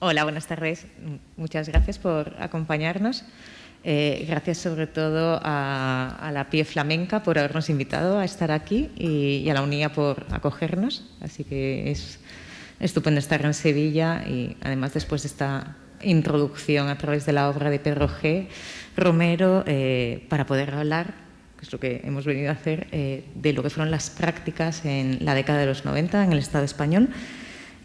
Hola, buenas tardes. Muchas gracias por acompañarnos. Gracias sobre todo a la PIE Flamenca por habernos invitado a estar aquí y a la UNIA por acogernos. Así que es estupendo estar en Sevilla y además después de esta introducción a través de la obra de Pedro G. Romero para poder hablar, que es lo que hemos venido a hacer, de lo que fueron las prácticas en la década de los 90 en el Estado español.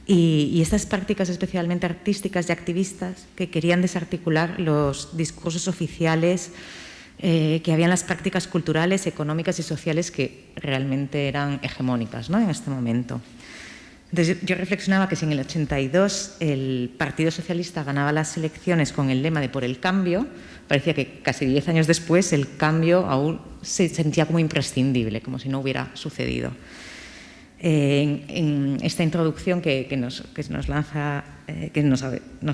Y estas prácticas especialmente artísticas y activistas que querían desarticular los discursos oficiales que había en las prácticas culturales, económicas y sociales que realmente eran hegemónicas, ¿no?, en este momento. Entonces, yo reflexionaba que si en el 82 el Partido Socialista ganaba las elecciones con el lema de por el cambio, parecía que casi 10 años después el cambio aún se sentía como imprescindible, como si no hubiera sucedido. En esta introducción que nos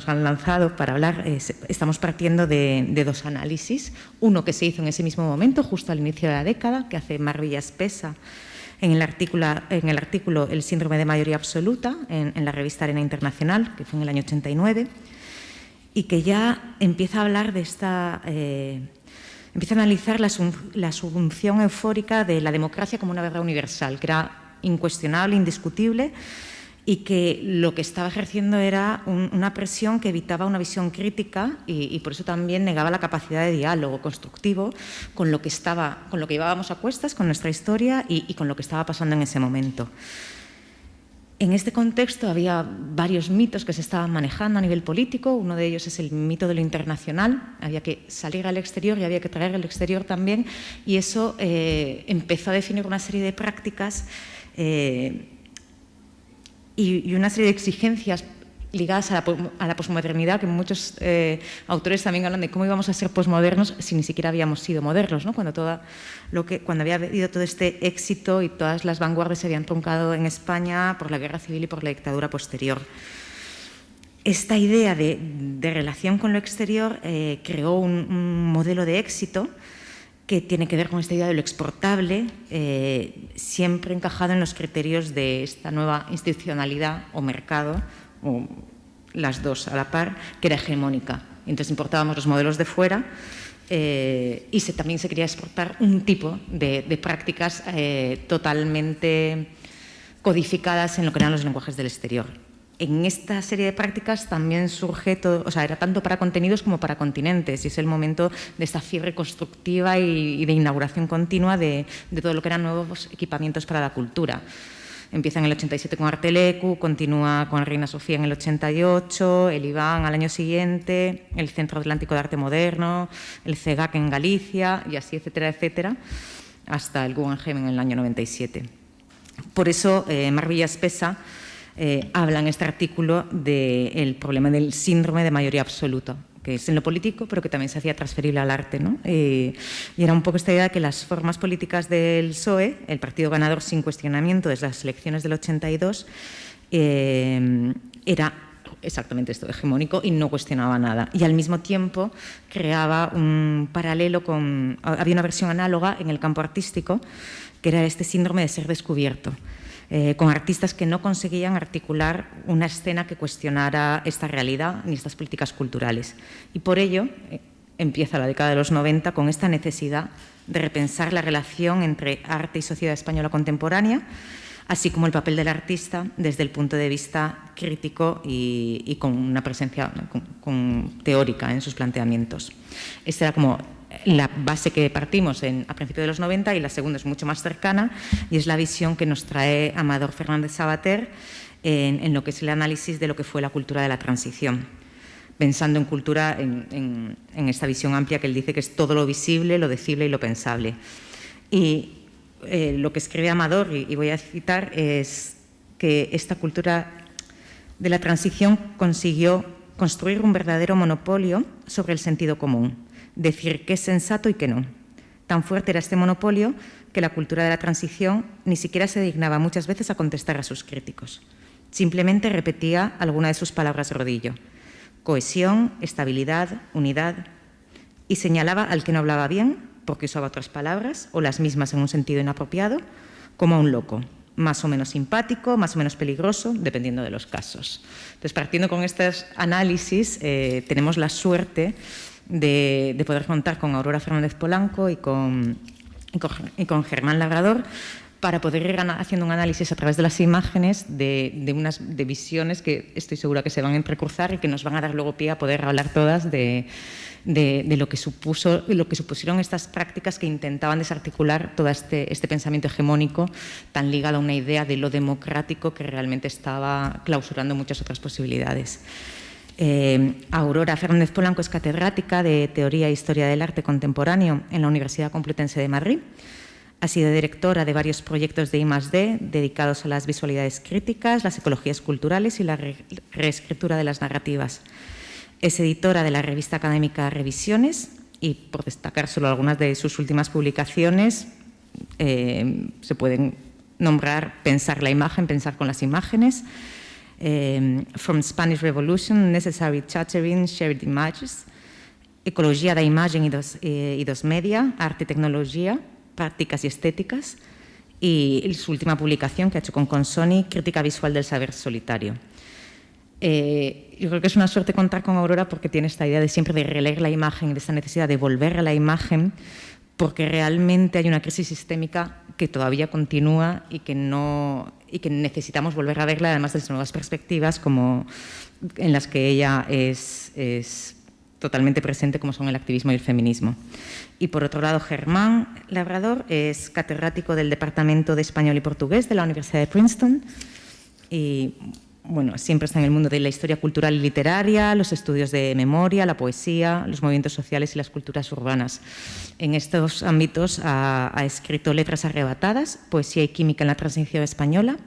han lanzado para hablar, estamos partiendo de dos análisis. Uno que se hizo en ese mismo momento, justo al inicio de la década, que hace Mar Villaspesa en el artículo El síndrome de mayoría absoluta, en la revista Arena Internacional, que fue en el año 89, y que ya empieza a hablar de esta... empieza a analizar la asunción eufórica de la democracia como una verdad universal, que era incuestionable, indiscutible, y que lo que estaba ejerciendo era una presión que evitaba una visión crítica y por eso también negaba la capacidad de diálogo constructivo con lo que llevábamos a cuestas, con nuestra historia y con lo que estaba pasando en ese momento. En este contexto había varios mitos que se estaban manejando a nivel político. Uno de ellos es el mito de lo internacional. Había que salir al exterior y había que traer al exterior también, y eso empezó a definir una serie de prácticas y una serie de exigencias ligadas a la posmodernidad, que muchos autores también hablan de cómo íbamos a ser posmodernos si ni siquiera habíamos sido modernos, ¿no? Cuando había habido todo este éxito y todas las vanguardias se habían truncado en España por la guerra civil y por la dictadura posterior. Esta idea de relación con lo exterior creó un modelo de éxito que tiene que ver con esta idea de lo exportable, siempre encajado en los criterios de esta nueva institucionalidad o mercado, o las dos a la par, que era hegemónica. Entonces importábamos los modelos de fuera y también se quería exportar un tipo de prácticas totalmente codificadas en lo que eran los lenguajes del exterior. En esta serie de prácticas también surge todo, o sea, era tanto para contenidos como para continentes, y es el momento de esta fiebre constructiva y de inauguración continua de todo lo que eran nuevos equipamientos para la cultura. Empieza en el 87 con Artelecu, continúa con Reina Sofía en el 88, el Iván al año siguiente, el Centro Atlántico de Arte Moderno, el CEGAC en Galicia, y así, etcétera, etcétera, hasta el Guggenheim en el año 97. Por eso, Mar Villaspesa habla en este artículo del problema del síndrome de mayoría absoluta, que es en lo político, pero que también se hacía transferible al arte, ¿no? Y era un poco esta idea de que las formas políticas del PSOE, el partido ganador sin cuestionamiento desde las elecciones del 82, era exactamente esto, hegemónico, y no cuestionaba nada. Y al mismo tiempo creaba un paralelo había una versión análoga en el campo artístico, que era este síndrome de ser descubierto, con artistas que no conseguían articular una escena que cuestionara esta realidad ni estas políticas culturales. Y por ello empieza la década de los 90 con esta necesidad de repensar la relación entre arte y sociedad española contemporánea, así como el papel del artista desde el punto de vista crítico y con una presencia teórica en sus planteamientos. Esta era como la base que partimos a principios de los 90, y la segunda es mucho más cercana y es la visión que nos trae Amador Fernández Sabater en lo que es el análisis de lo que fue la cultura de la transición, pensando en cultura en esta visión amplia que él dice que es todo lo visible, lo decible y lo pensable. Y lo que escribe Amador, y voy a citar, es que esta cultura de la transición consiguió construir un verdadero monopolio sobre el sentido común, decir qué es sensato y qué no. Tan fuerte era este monopolio que la cultura de la transición ni siquiera se dignaba muchas veces a contestar a sus críticos. Simplemente repetía alguna de sus palabras rodillo: cohesión, estabilidad, unidad, y señalaba al que no hablaba bien porque usaba otras palabras o las mismas en un sentido inapropiado como a un loco, más o menos simpático, más o menos peligroso, dependiendo de los casos. Entonces, partiendo con estos análisis, tenemos la suerte de poder contar con Aurora Fernández Polanco y con Germán Labrador para poder ir haciendo un análisis a través de las imágenes de visiones que estoy segura que se van a entrecruzar y que nos van a dar luego pie a poder hablar todas de lo que supusieron estas prácticas que intentaban desarticular todo este pensamiento hegemónico tan ligado a una idea de lo democrático que realmente estaba clausurando muchas otras posibilidades. Aurora Fernández Polanco es catedrática de Teoría e Historia del Arte Contemporáneo en la Universidad Complutense de Madrid. Ha sido directora de varios proyectos de I+D dedicados a las visualidades críticas, las ecologías culturales y la reescritura de las narrativas. Es editora de la revista académica Revisiones y, por destacar solo algunas de sus últimas publicaciones, se pueden nombrar Pensar la imagen, pensar con las imágenes, From Spanish Revolution, Necessary Chattering, Shared Images, Ecologia da Imagen y dos Media, Arte y Tecnología, Prácticas y Estéticas, y su última publicación que ha hecho con Consoni, Crítica Visual del Saber Solitario. Yo creo que es una suerte contar con Aurora porque tiene esta idea de siempre de releer la imagen y de esta necesidad de volver a la imagen, porque realmente hay una crisis sistémica que todavía continúa y que necesitamos volver a verla, además desde nuevas perspectivas como en las que ella es totalmente presente, como son el activismo y el feminismo. Y por otro lado, Germán Labrador es catedrático del Departamento de Español y Portugués de la Universidad de Princeton y bueno, siempre está en el mundo de la historia cultural y literaria, los estudios de memoria, la poesía, los movimientos sociales y las culturas urbanas. En estos ámbitos ha escrito Letras arrebatadas, Poesía y química en la transición española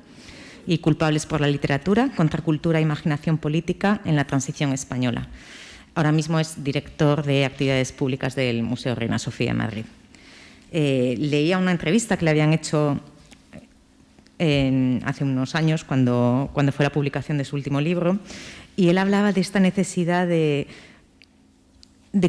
y Culpables por la literatura, Contracultura e imaginación política en la transición española. Ahora mismo es director de actividades públicas del Museo Reina Sofía en Madrid. Leía una entrevista que le habían hecho hace unos años, cuando fue la publicación de su último libro, y él hablaba de esta necesidad de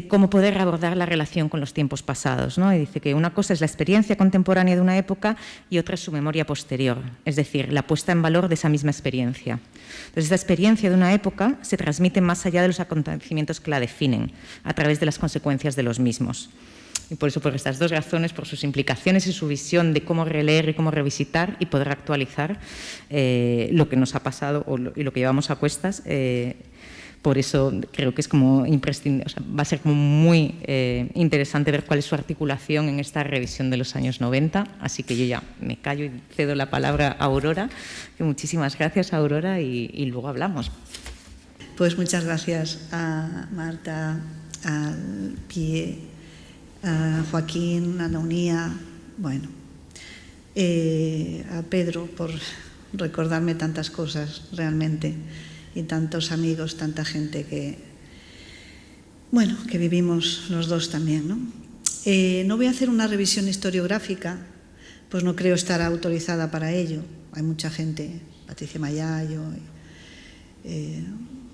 cómo poder abordar la relación con los tiempos pasados, ¿no? Y dice que una cosa es la experiencia contemporánea de una época y otra es su memoria posterior, es decir, la puesta en valor de esa misma experiencia. Entonces, esta experiencia de una época se transmite más allá de los acontecimientos que la definen, a través de las consecuencias de los mismos. Y por eso, por estas dos razones, por sus implicaciones y su visión de cómo releer y cómo revisitar y poder actualizar lo que nos ha pasado y lo que llevamos a cuestas, por eso creo que es como imprescindible, o sea, va a ser como muy interesante ver cuál es su articulación en esta revisión de los años 90. Así que yo ya me callo y cedo la palabra a Aurora. Muchísimas gracias, Aurora, y luego hablamos. Pues muchas gracias a Marta, a Pie, a Joaquín, a Naunía, bueno, a Pedro por recordarme tantas cosas realmente y tantos amigos, tanta gente que, bueno, que vivimos los dos también, ¿no? No voy a hacer una revisión historiográfica, pues no creo estar autorizada para ello. Hay mucha gente, Patricia Mayayo,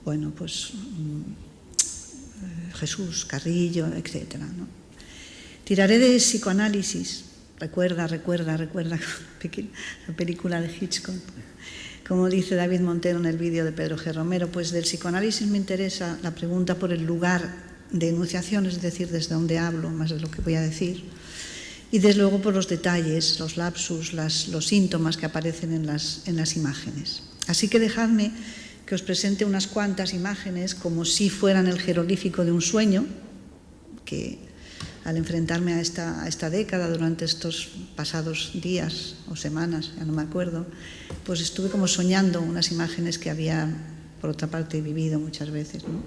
bueno, pues Jesús Carrillo, etcétera, ¿no? Tiraré de psicoanálisis, recuerda la película de Hitchcock, como dice David Montero en el vídeo de Pedro G. Romero, pues del psicoanálisis me interesa la pregunta por el lugar de enunciación, es decir, desde donde hablo, más de lo que voy a decir, y desde luego por los detalles, los lapsus, los síntomas que aparecen en las imágenes. Así que dejadme que os presente unas cuantas imágenes como si fueran el jeroglífico de un sueño, que al enfrentarme a esta década, durante estos pasados días o semanas, ya no me acuerdo, pues estuve como soñando unas imágenes que había, por otra parte, vivido muchas veces, ¿no?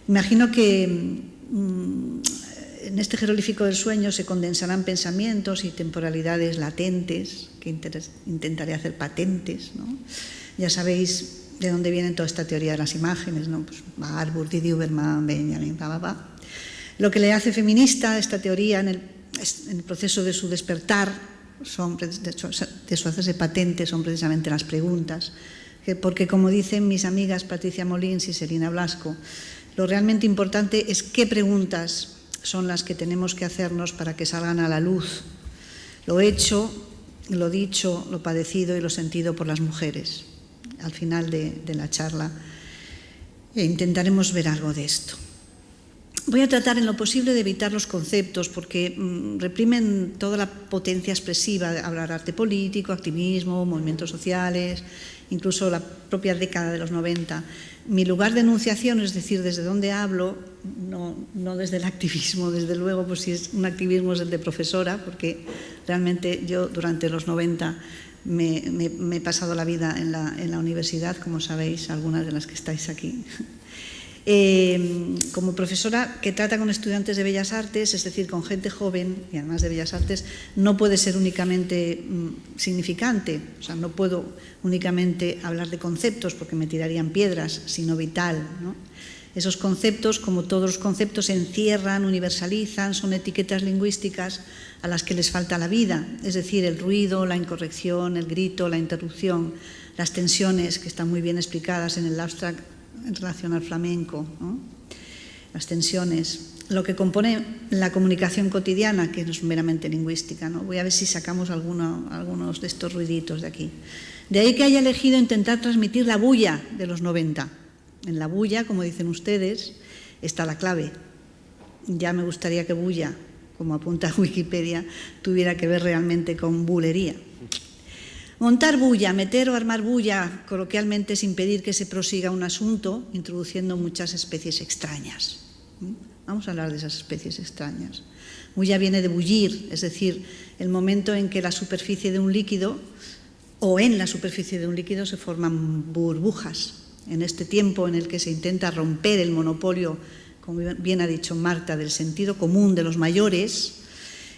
Imagino que en este jeroglífico del sueño se condensarán pensamientos y temporalidades latentes, que intentaré hacer patentes, ¿no? Ya sabéis de dónde viene toda esta teoría de las imágenes, ¿no? Pues Barbour, Didi Uberman, Benjamin, Lo que le hace feminista a esta teoría en el proceso de su despertar, de su hacerse patente, son precisamente las preguntas. Porque, como dicen mis amigas Patricia Molins y Selina Blasco, lo realmente importante es qué preguntas son las que tenemos que hacernos para que salgan a la luz. Lo hecho lo dicho, lo padecido y lo sentido por las mujeres. Al final de la charla intentaremos ver algo de esto. Voy a tratar en lo posible de evitar los conceptos porque reprimen toda la potencia expresiva de hablar arte político, activismo, movimientos sociales, incluso la propia década de los 90. Mi lugar de enunciación, es decir, desde donde hablo, no desde el activismo, desde luego, pues si es un activismo es el de profesora, porque realmente yo durante los 90 me he pasado la vida en la universidad, como sabéis, algunas de las que estáis aquí. Como profesora que trata con estudiantes de Bellas Artes, es decir, con gente joven y además de Bellas Artes, no puede ser únicamente significante, o sea, no puedo únicamente hablar de conceptos porque me tirarían piedras, sino vital, ¿no? Esos conceptos, como todos los conceptos, se encierran, universalizan, son etiquetas lingüísticas a las que les falta la vida, es decir, el ruido, la incorrección, el grito, la interrupción, las tensiones que están muy bien explicadas en el abstract en relación al flamenco, ¿no? Las tensiones, lo que compone la comunicación cotidiana, que no es meramente lingüística, ¿no? Voy a ver si sacamos algunos de estos ruiditos de aquí. De ahí que haya elegido intentar transmitir la bulla de los 90. En la bulla, como dicen ustedes, está la clave. Ya me gustaría que bulla, como apunta Wikipedia, tuviera que ver realmente con bulería. Montar bulla, meter o armar bulla, coloquialmente, es impedir que se prosiga un asunto introduciendo muchas especies extrañas. Vamos a hablar de esas especies extrañas. Bulla viene de bullir, es decir, el momento en que la superficie de un líquido o en la superficie de un líquido se forman burbujas. En este tiempo en el que se intenta romper el monopolio, como bien ha dicho Marta, del sentido común de los mayores,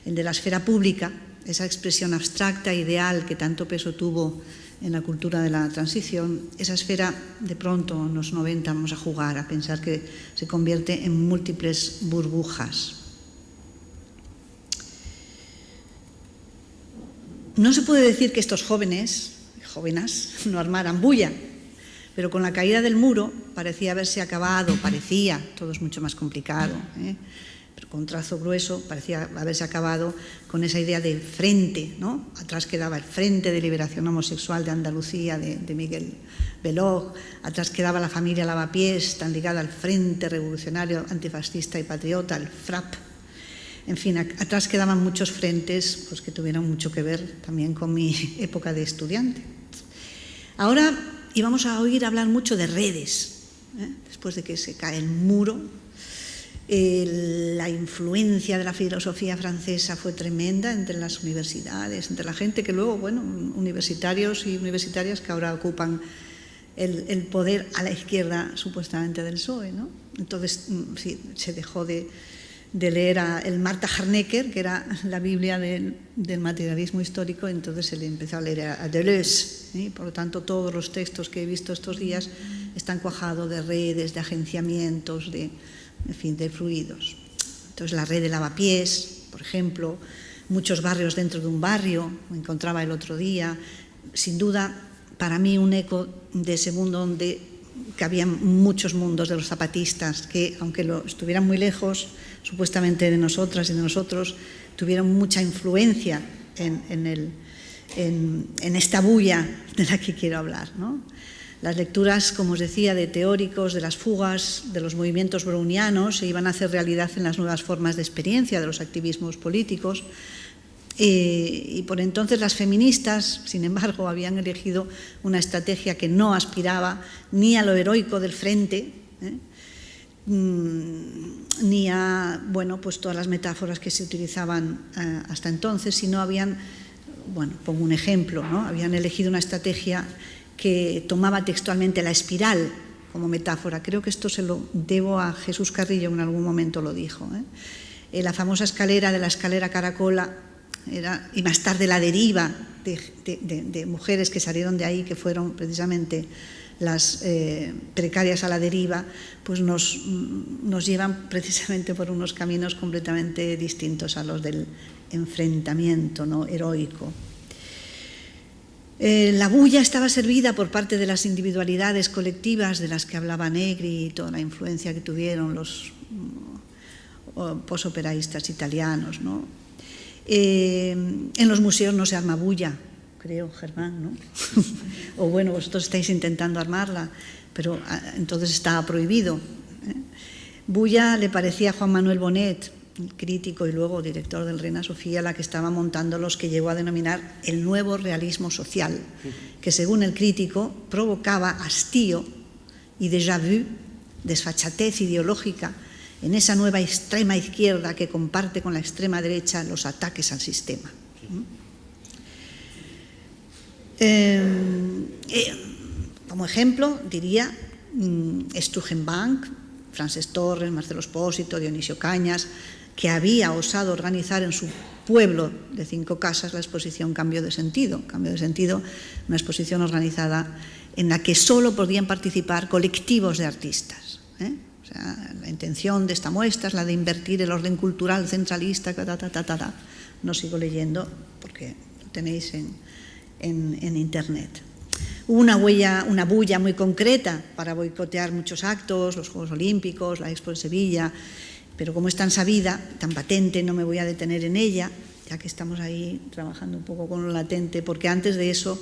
el de la esfera pública, esa expresión abstracta, ideal, que tanto peso tuvo en la cultura de la transición, esa esfera de pronto en los 90 vamos a jugar, a pensar que se convierte en múltiples burbujas. No se puede decir que estos jóvenes no armaran bulla, pero con la caída del muro parecía haberse acabado, todo es mucho más complicado, pero con trazo grueso parecía haberse acabado con esa idea de frente, ¿no? Atrás quedaba el Frente de Liberación Homosexual de Andalucía, de Miguel Beloj, atrás quedaba la familia Lavapiés, tan ligada al Frente Revolucionario Antifascista y Patriota, el FRAP. En fin, atrás quedaban muchos frentes pues, que tuvieron mucho que ver también con mi época de estudiante. Ahora íbamos a oír hablar mucho de redes, después de que se cae el muro. La influencia de la filosofía francesa fue tremenda entre las universidades, entre la gente que luego, bueno, universitarios y universitarias que ahora ocupan el poder a la izquierda supuestamente del PSOE, ¿no? Entonces, sí, se dejó de leer el Martha Harnecker, que era la Biblia del materialismo histórico, entonces se le empezó a leer a Deleuze, ¿sí? Por lo tanto, todos los textos que he visto estos días están cuajados de redes, de agenciamientos, en fin, de fluidos. Entonces, la red de Lavapiés, por ejemplo, muchos barrios dentro de un barrio, me encontraba el otro día, sin duda, para mí un eco de ese mundo donde cabían muchos mundos de los zapatistas, que aunque estuvieran muy lejos, supuestamente de nosotras y de nosotros, tuvieron mucha influencia en esta bulla de la que quiero hablar, ¿no? Las lecturas, como os decía, de teóricos, de las fugas, de los movimientos brownianos, se iban a hacer realidad en las nuevas formas de experiencia de los activismos políticos. Y por entonces las feministas, sin embargo, habían elegido una estrategia que no aspiraba ni a lo heroico del frente, ni a, bueno, pues todas las metáforas que se utilizaban hasta entonces, sino habían, bueno, pongo un ejemplo, ¿no? Habían elegido una estrategia que tomaba textualmente la espiral como metáfora. Creo que esto se lo debo a Jesús Carrillo, que en algún momento lo dijo. La famosa escalera de la escalera caracola y más tarde la deriva de mujeres que salieron de ahí, que fueron precisamente las precarias a la deriva, pues nos llevan precisamente por unos caminos completamente distintos a los del enfrentamiento, ¿no?, heroico. La bulla estaba servida por parte de las individualidades colectivas de las que hablaba Negri y toda la influencia que tuvieron los posoperaístas italianos, ¿no? En los museos no se arma bulla, creo, Germán, ¿no? O bueno, vosotros estáis intentando armarla, pero entonces estaba prohibido. Bulla le parecía a Juan Manuel Bonet, crítico y luego director del Reina Sofía, la que estaba montando los que llegó a denominar el nuevo realismo social, que según el crítico provocaba hastío y déjà vu, desfachatez ideológica en esa nueva extrema izquierda que comparte con la extrema derecha los ataques al sistema. Como ejemplo, diría Strugenbank, Francesc Torres, Marcelo Espósito, Dionisio Cañas, que había osado organizar en su pueblo de 5 casas la exposición Cambio de Sentido. Cambio de Sentido, una exposición organizada en la que solo podían participar colectivos de artistas. O sea, la intención de esta muestra es la de invertir el orden cultural centralista, No sigo leyendo porque lo tenéis en internet. Hubo una bulla muy concreta para boicotear muchos actos, los Juegos Olímpicos, la Expo de Sevilla, pero como es tan sabida, tan patente, no me voy a detener en ella, ya que estamos ahí trabajando un poco con lo latente, porque antes de eso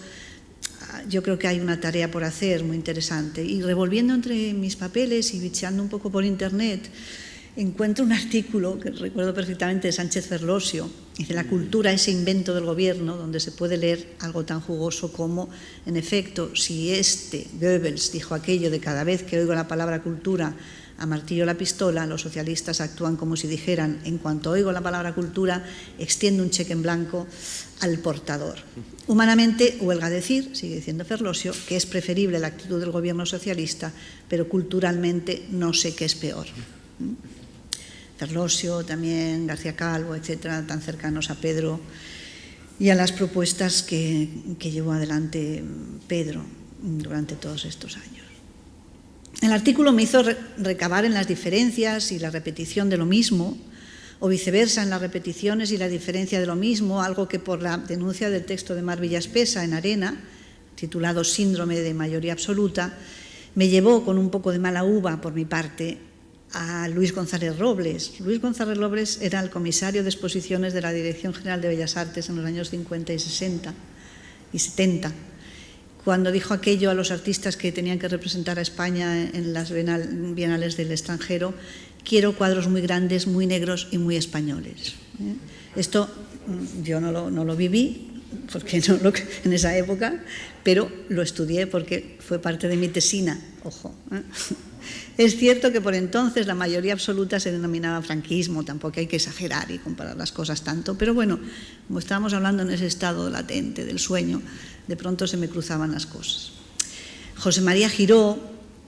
yo creo que hay una tarea por hacer muy interesante. Y revolviendo entre mis papeles y bicheando un poco por internet, encuentro un artículo que recuerdo perfectamente de Sánchez Ferlosio, dice: la cultura, ese invento del gobierno, donde se puede leer algo tan jugoso como, en efecto, si Goebbels dijo aquello de cada vez que oigo la palabra cultura a martillo la pistola, los socialistas actúan como si dijeran: en cuanto oigo la palabra cultura, extiendo un cheque en blanco al portador. Humanamente, huelga decir, sigue diciendo Ferlosio, que es preferible la actitud del gobierno socialista, pero culturalmente no sé qué es peor. Ferlosio, también García Calvo, etcétera, tan cercanos a Pedro y a las propuestas que llevó adelante Pedro durante todos estos años. El artículo me hizo recabar en las diferencias y la repetición de lo mismo, o viceversa, en las repeticiones y la diferencia de lo mismo, algo que por la denuncia del texto de Mar Villaspesa en Arena, titulado Síndrome de mayoría absoluta, me llevó con un poco de mala uva por mi parte a Luis González Robles. Luis González Robles era el comisario de exposiciones de la Dirección General de Bellas Artes en los años 50 y 60 y 70, cuando dijo aquello a los artistas que tenían que representar a España en las bienales del extranjero: quiero cuadros muy grandes, muy negros y muy españoles. Esto yo no lo viví, porque en esa época, pero lo estudié porque fue parte de mi tesina, ojo. Es cierto que por entonces la mayoría absoluta se denominaba franquismo, tampoco hay que exagerar y comparar las cosas tanto, pero bueno, como estábamos hablando en ese estado latente del sueño, de pronto se me cruzaban las cosas. José María Giró,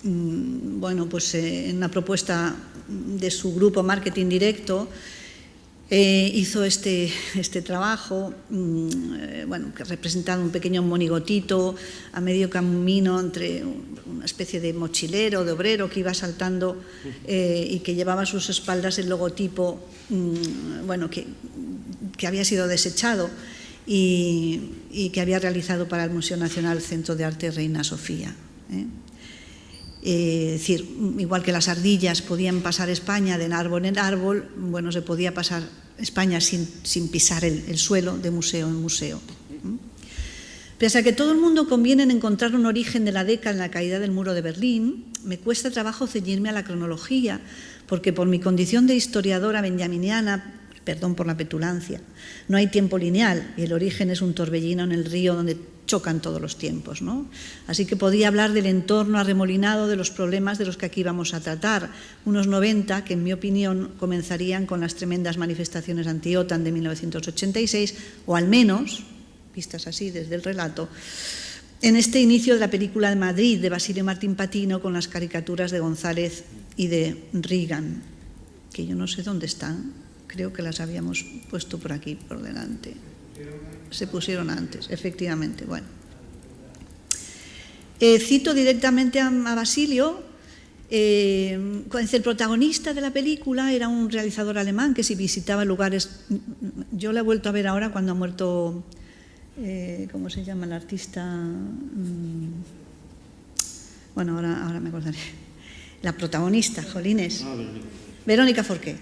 bueno, pues en una propuesta de su grupo Marketing Directo, hizo este trabajo, bueno, que representaba un pequeño monigotito a medio camino entre una especie de mochilero, de obrero que iba saltando y que llevaba a sus espaldas el logotipo, bueno, que había sido desechado y que había realizado para el Museo Nacional Centro de Arte Reina Sofía. Es decir, igual que las ardillas podían pasar España de árbol en árbol, bueno, se podía pasar España sin pisar el suelo de museo en museo. Pese a que todo el mundo conviene en encontrar un origen de la década en la caída del muro de Berlín, me cuesta trabajo ceñirme a la cronología, porque por mi condición de historiadora benjaminiana, perdón por la petulancia, no hay tiempo lineal y el origen es un torbellino en el río donde chocan todos los tiempos, ¿no? Así que podía hablar del entorno arremolinado de los problemas de los que aquí vamos a tratar, unos 90 que en mi opinión comenzarían con las tremendas manifestaciones anti-OTAN de 1986, o al menos, vistas así desde el relato, en este inicio de la película de Madrid de Basilio Martín Patino con las caricaturas de González y de Reagan, que yo no sé dónde están, creo que las habíamos puesto por aquí, por delante. Se pusieron antes, efectivamente. Bueno, cito directamente a Basilio. El protagonista de la película era un realizador alemán que si visitaba lugares, yo la he vuelto a ver ahora cuando ha muerto, ¿cómo se llama el artista? Bueno, ahora me acordaré. La protagonista, jolines, Verónica Forqué.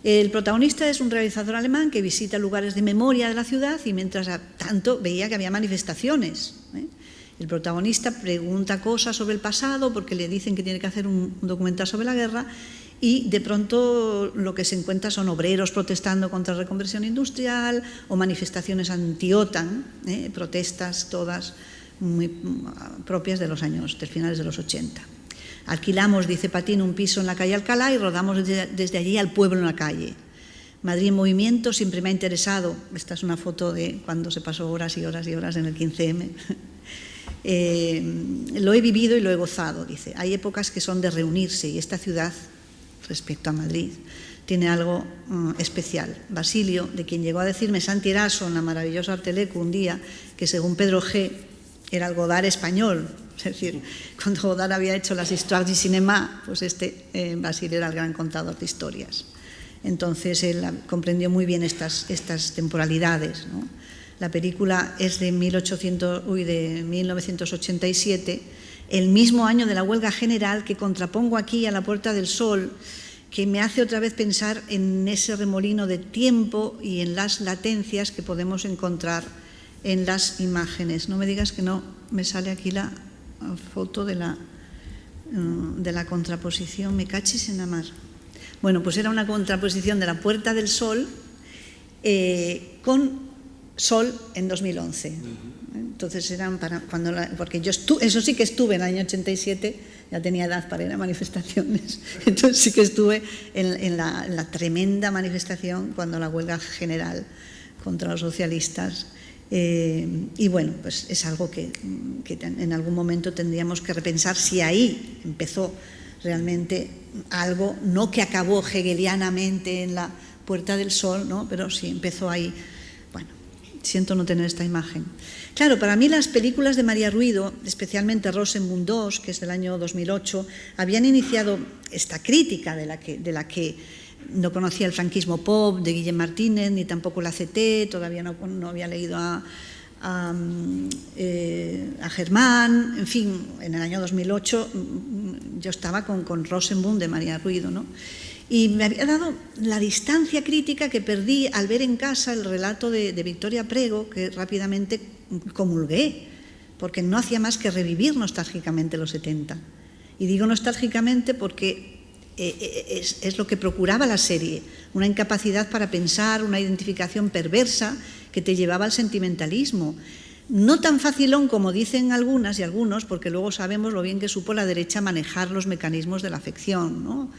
El protagonista es un realizador alemán que visita lugares de memoria de la ciudad y mientras tanto veía que había manifestaciones. El protagonista pregunta cosas sobre el pasado porque le dicen que tiene que hacer un documental sobre la guerra y de pronto lo que se encuentra son obreros protestando contra la reconversión industrial o manifestaciones anti-OTAN, protestas todas muy propias de los años, de finales de los 80. Alquilamos, dice Patín, un piso en la calle Alcalá y rodamos desde allí al pueblo en la calle. Madrid en movimiento siempre me ha interesado. Esta es una foto de cuando se pasó horas y horas y horas en el 15M. Lo he vivido y lo he gozado, dice. Hay épocas que son de reunirse y esta ciudad, respecto a Madrid, tiene algo especial. Basilio, de quien llegó a decirme Santi Eraso en la maravillosa Artelecu un día, que según Pedro G. era el Godard español, es decir, cuando Godard había hecho las Histoires du Cinéma, pues Basilio era el gran contador de historias. Entonces él comprendió muy bien estas temporalidades, ¿no? La película es de 1987, el mismo año de la huelga general, que contrapongo aquí a La Puerta del Sol, que me hace otra vez pensar en ese remolino de tiempo y en las latencias que podemos encontrar en las imágenes. No me digas que no me sale aquí la foto de la contraposición. Me cachis en la mar. Bueno, pues era una contraposición de La Puerta del Sol con Sol en 2011. Entonces eran porque yo eso sí que estuve en el año 87, ya tenía edad para ir a manifestaciones. Entonces sí que estuve en la tremenda manifestación cuando la huelga general contra los socialistas. Y bueno, pues es algo que en algún momento tendríamos que repensar si ahí empezó realmente algo, no que acabó hegelianamente en La Puerta del Sol, ¿no? Pero sí empezó ahí. Bueno, siento no tener esta imagen. Claro, para mí las películas de María Ruido, especialmente Rosenmund II, que es del año 2008, habían iniciado esta crítica de la que no conocía el franquismo pop de Guillem Martínez, ni tampoco la CT, todavía no había leído a Germán, en fin, en el año 2008 yo estaba con Rosenmund de María Ruido, ¿no? Y me había dado la distancia crítica que perdí al ver en casa el relato de Victoria Prego, que rápidamente comulgué, porque no hacía más que revivir nostálgicamente los 70. Y digo nostálgicamente porque es lo que procuraba la serie, una incapacidad para pensar, una identificación perversa que te llevaba al sentimentalismo. No tan facilón como dicen algunas y algunos, porque luego sabemos lo bien que supo la derecha manejar los mecanismos de la afección, ¿no?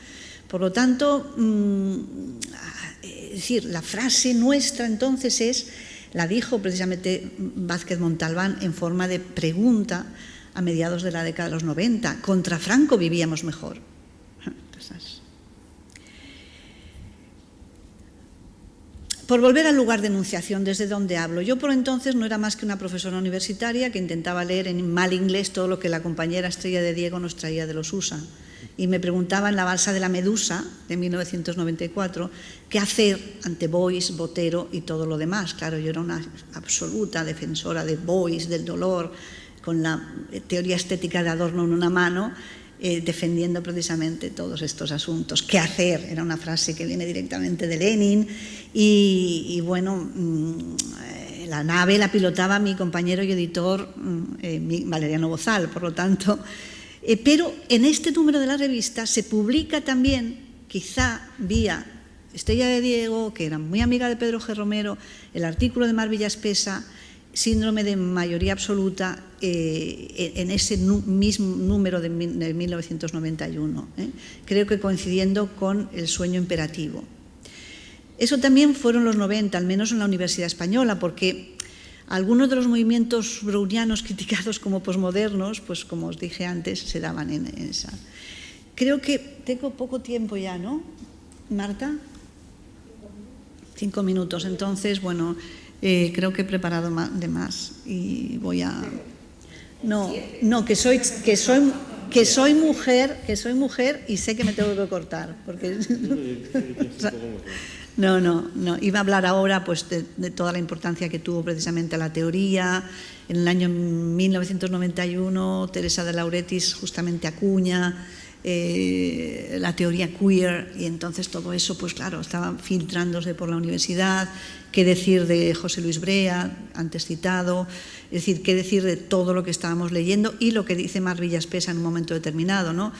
Por lo tanto, es decir, la frase nuestra entonces la dijo precisamente Vázquez Montalbán en forma de pregunta a mediados de la década de los 90. Contra Franco vivíamos mejor. Por volver al lugar de enunciación, desde donde hablo, yo por entonces no era más que una profesora universitaria que intentaba leer en mal inglés todo lo que la compañera Estrella de Diego nos traía de los USA. Y me preguntaba en La balsa de la Medusa, de 1994, qué hacer ante Boyce, Botero y todo lo demás. Claro, yo era una absoluta defensora de Boyce, del dolor, con la teoría estética de Adorno en una mano, defendiendo precisamente todos estos asuntos. ¿Qué hacer? Era una frase que viene directamente de Lenin y bueno, la nave la pilotaba mi compañero y editor Valeriano Bozal, por lo tanto... pero en este número de la revista se publica también, quizá vía Estrella de Diego, que era muy amiga de Pedro G. Romero, el artículo de Mar Villaspesa, Síndrome de mayoría absoluta, en ese mismo número de 1991, creo que coincidiendo con El sueño imperativo. Eso también fueron los 90, al menos en la Universidad Española, porque algunos de los movimientos brownianos criticados como posmodernos, pues como os dije antes, se daban en esa. Creo que tengo poco tiempo ya, ¿no, Marta? 5 minutos. Entonces, bueno, creo que he preparado de más y voy a... No, que soy mujer y sé que me tengo que cortar, porque... No, iba a hablar ahora pues, de toda la importancia que tuvo precisamente la teoría. En el año 1991 Teresa de Lauretis justamente acuña la teoría queer, y entonces todo eso, pues claro, estaba filtrándose por la universidad. Qué decir de José Luis Brea, antes citado, es decir, qué decir de todo lo que estábamos leyendo y lo que dice Mar Villaspesa en un momento determinado, ¿no?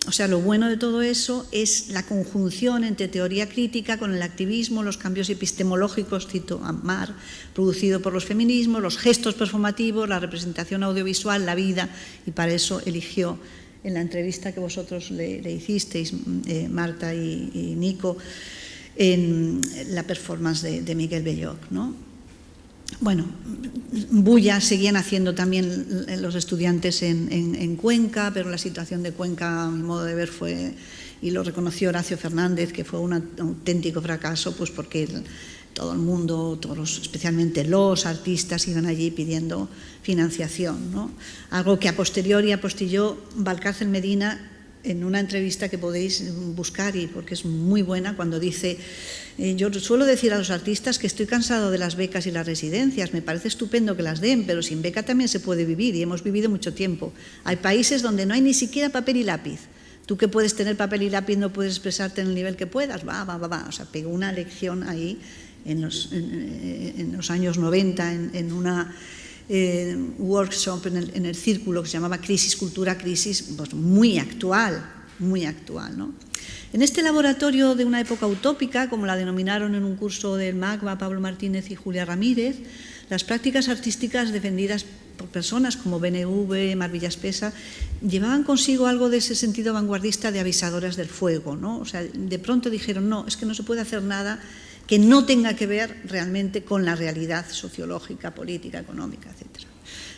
O sea, lo bueno de todo eso es la conjunción entre teoría crítica con el activismo, los cambios epistemológicos, cito a Mar, producido por los feminismos, los gestos performativos, la representación audiovisual, la vida, y para eso eligió en la entrevista que vosotros le hicisteis, Marta y Nico, en la performance de Miguel Belloc, ¿no? Bueno, bulla seguían haciendo también los estudiantes en Cuenca, pero la situación de Cuenca, a mi modo de ver, fue, y lo reconoció Horacio Fernández, que fue un auténtico fracaso, pues porque todo el mundo, especialmente los artistas, iban allí pidiendo financiación, ¿no? Algo que a posteriori apostilló Valcárcel Medina en una entrevista que podéis buscar, y porque es muy buena, cuando dice: yo suelo decir a los artistas que estoy cansado de las becas y las residencias, me parece estupendo que las den, pero sin beca también se puede vivir, y hemos vivido mucho tiempo. Hay países donde no hay ni siquiera papel y lápiz. Tú que puedes tener papel y lápiz no puedes expresarte en el nivel que puedas, va. O sea, pegó una lección ahí en los años 90 en una workshop en el Círculo, que se llamaba Crisis, Cultura, Crisis, pues muy actual, ¿no? En este laboratorio de una época utópica, como la denominaron en un curso del MACBA Pablo Martínez y Julia Ramírez, las prácticas artísticas defendidas por personas como BNV, Mar Villaspesa, llevaban consigo algo de ese sentido vanguardista de avisadoras del fuego, ¿no? O sea, de pronto dijeron: no, es que no se puede hacer nada que no tenga que ver realmente con la realidad sociológica, política, económica, etc.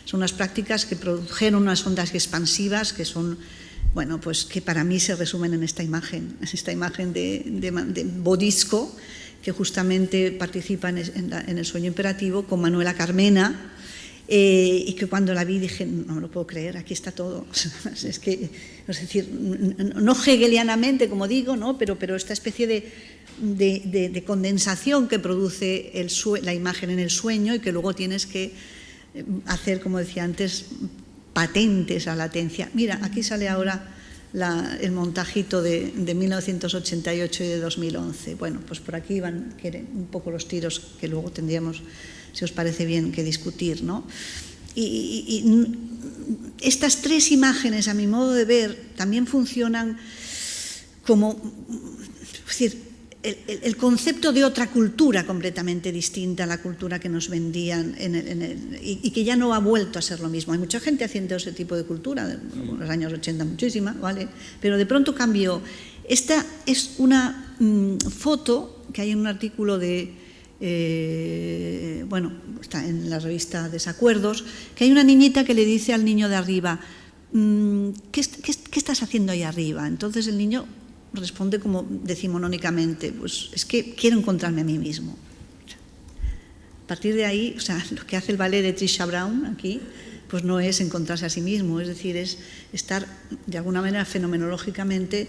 Son unas prácticas que produjeron unas ondas expansivas que son, bueno, pues que para mí se resumen en esta imagen de Bodisco, que justamente participa en el sueño imperativo con Manuela Carmena, y que cuando la vi dije: no me lo puedo creer, aquí está todo. Es decir, no hegelianamente, como digo, ¿no? pero esta especie de condensación que produce la imagen en el sueño, y que luego tienes que hacer, como decía antes, patentes a latencia. Mira, aquí sale ahora el montajito de 1988 y de 2011. Bueno, pues por aquí van un poco los tiros que luego tendríamos, si os parece bien, que discutir, ¿no? Y estas tres imágenes, a mi modo de ver, también funcionan como, es decir, el concepto de otra cultura completamente distinta a la cultura que nos vendían y que ya no ha vuelto a ser lo mismo. Hay mucha gente haciendo ese tipo de cultura, en los años 80 muchísima, ¿vale? Pero de pronto cambió. Esta es una foto que hay en un artículo está en la revista Desacuerdos, que hay una niñita que le dice al niño de arriba: ¿qué estás haciendo ahí arriba? Entonces el niño responde como decimonónicamente: pues es que quiero encontrarme a mí mismo. A partir de ahí, o sea, lo que hace el ballet de Trisha Brown aquí, pues no es encontrarse a sí mismo, es decir, es estar de alguna manera fenomenológicamente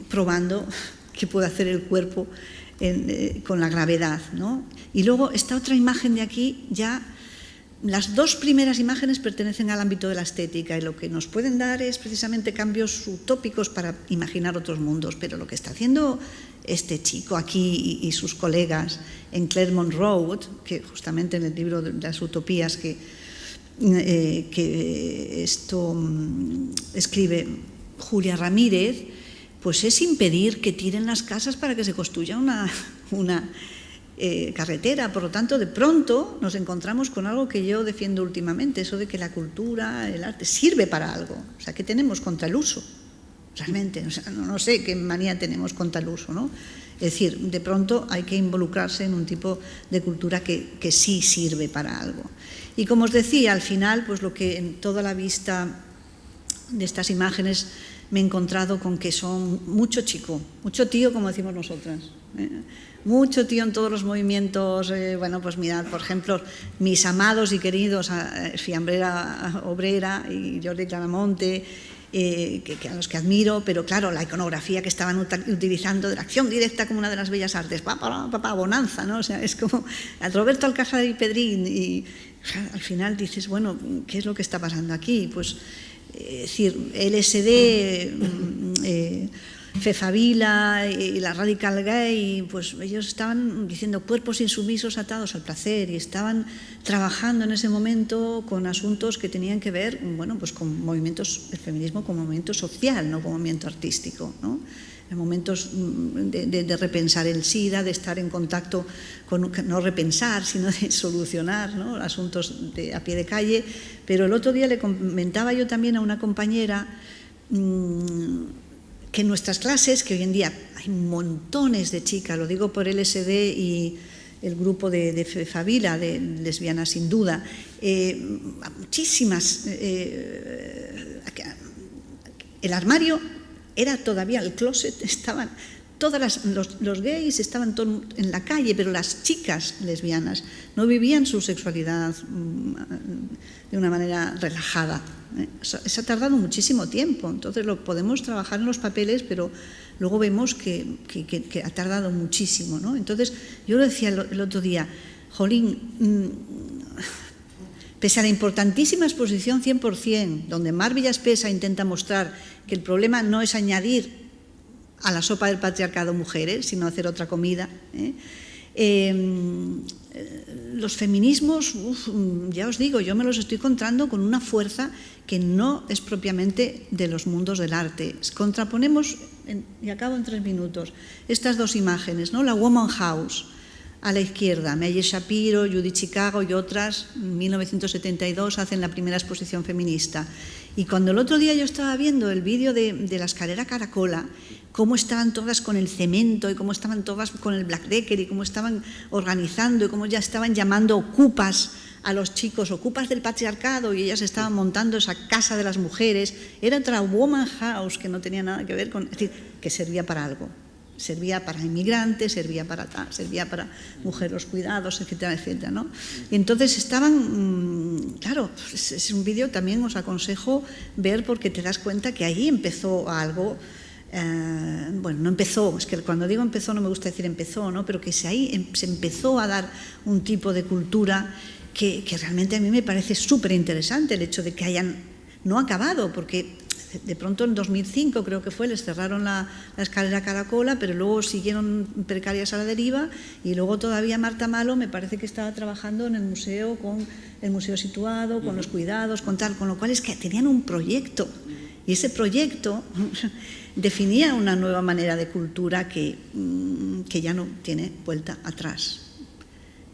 probando qué puede hacer el cuerpo con la gravedad, ¿no? Y luego esta otra imagen de aquí, ya las dos primeras imágenes pertenecen al ámbito de la estética, y lo que nos pueden dar es precisamente cambios utópicos para imaginar otros mundos, pero lo que está haciendo este chico aquí y sus colegas en Claremont Road, que justamente en el libro de las utopías que escribe Julia Ramírez, pues es impedir que tiren las casas para que se construya una carretera. Por lo tanto, de pronto nos encontramos con algo que yo defiendo últimamente, eso de que la cultura, el arte, sirve para algo. O sea, ¿qué tenemos contra el uso? Realmente, o sea, no sé qué manía tenemos contra el uso, ¿no? Es decir, de pronto hay que involucrarse en un tipo de cultura que sí sirve para algo. Y como os decía, al final, pues lo que en toda la vista de estas imágenes me he encontrado con que son mucho chico, mucho tío, como decimos nosotras, mucho tío en todos los movimientos. Bueno, pues mirad, por ejemplo, mis amados y queridos Fiambrera Obrera y Jordi Claramonte, a los que admiro, pero claro, la iconografía que estaban utilizando de la acción directa como una de las bellas artes, papá, bonanza, ¿no? O sea, es como a Roberto Alcázar y Pedrín, y o sea, al final dices, bueno, ¿qué es lo que está pasando aquí? Pues es decir, LSD, Fefavila y la Radical Gay, pues ellos estaban diciendo cuerpos insumisos atados al placer y estaban trabajando en ese momento con asuntos que tenían que ver, bueno, pues con movimientos, el feminismo como movimiento social, no como movimiento artístico, ¿no? En momentos de repensar el SIDA, de estar en contacto con, no repensar, sino de solucionar, ¿no?, asuntos a pie de calle. Pero el otro día le comentaba yo también a una compañera que en nuestras clases, que hoy en día hay montones de chicas, lo digo por LSD y el grupo de Fefavila, de lesbianas sin duda, muchísimas, el armario era todavía, el closet, estaban todas los gays estaban en la calle, pero las chicas lesbianas no vivían su sexualidad de una manera relajada. Eso ha tardado muchísimo tiempo, entonces lo podemos trabajar en los papeles, pero luego vemos que ha tardado muchísimo, ¿no? Entonces, yo lo decía el otro día, jolín, pese a la importantísima exposición 100%, donde Mar Villaspesa intenta mostrar que el problema no es añadir a la sopa del patriarcado mujeres, sino hacer otra comida, los feminismos, ya os digo, yo me los estoy encontrando con una fuerza que no es propiamente de los mundos del arte. Contraponemos, y acabo en 3 minutos, estas dos imágenes, ¿no? La Woman House, a la izquierda, Meyer Shapiro, Judy Chicago y otras, en 1972 hacen la primera exposición feminista. Y cuando el otro día yo estaba viendo el vídeo de la escalera Caracola, cómo estaban todas con el cemento y cómo estaban todas con el Black Decker y cómo estaban organizando y cómo ya estaban llamando ocupas a los chicos, ocupas del patriarcado, y ellas estaban montando esa casa de las mujeres, era otra Woman House que no tenía nada que ver con, es decir, que servía para algo. Servía para inmigrantes, servía para mujeres los cuidados, etcétera, etcétera, ¿no? Y entonces estaban, claro, es un vídeo también os aconsejo ver porque te das cuenta que ahí empezó algo, bueno, no empezó, es que cuando digo empezó no me gusta decir empezó, ¿no? Pero que ahí se empezó a dar un tipo de cultura que realmente a mí me parece súper interesante el hecho de que hayan, no acabado, porque de pronto en 2005 creo que fue, les cerraron la escalera Caracola, pero luego siguieron precarias a la deriva, y luego todavía Marta Malo me parece que estaba trabajando en el museo, con el museo situado, con los cuidados, con tal, con lo cual es que tenían un proyecto, y ese proyecto definía una nueva manera de cultura que ya no tiene vuelta atrás.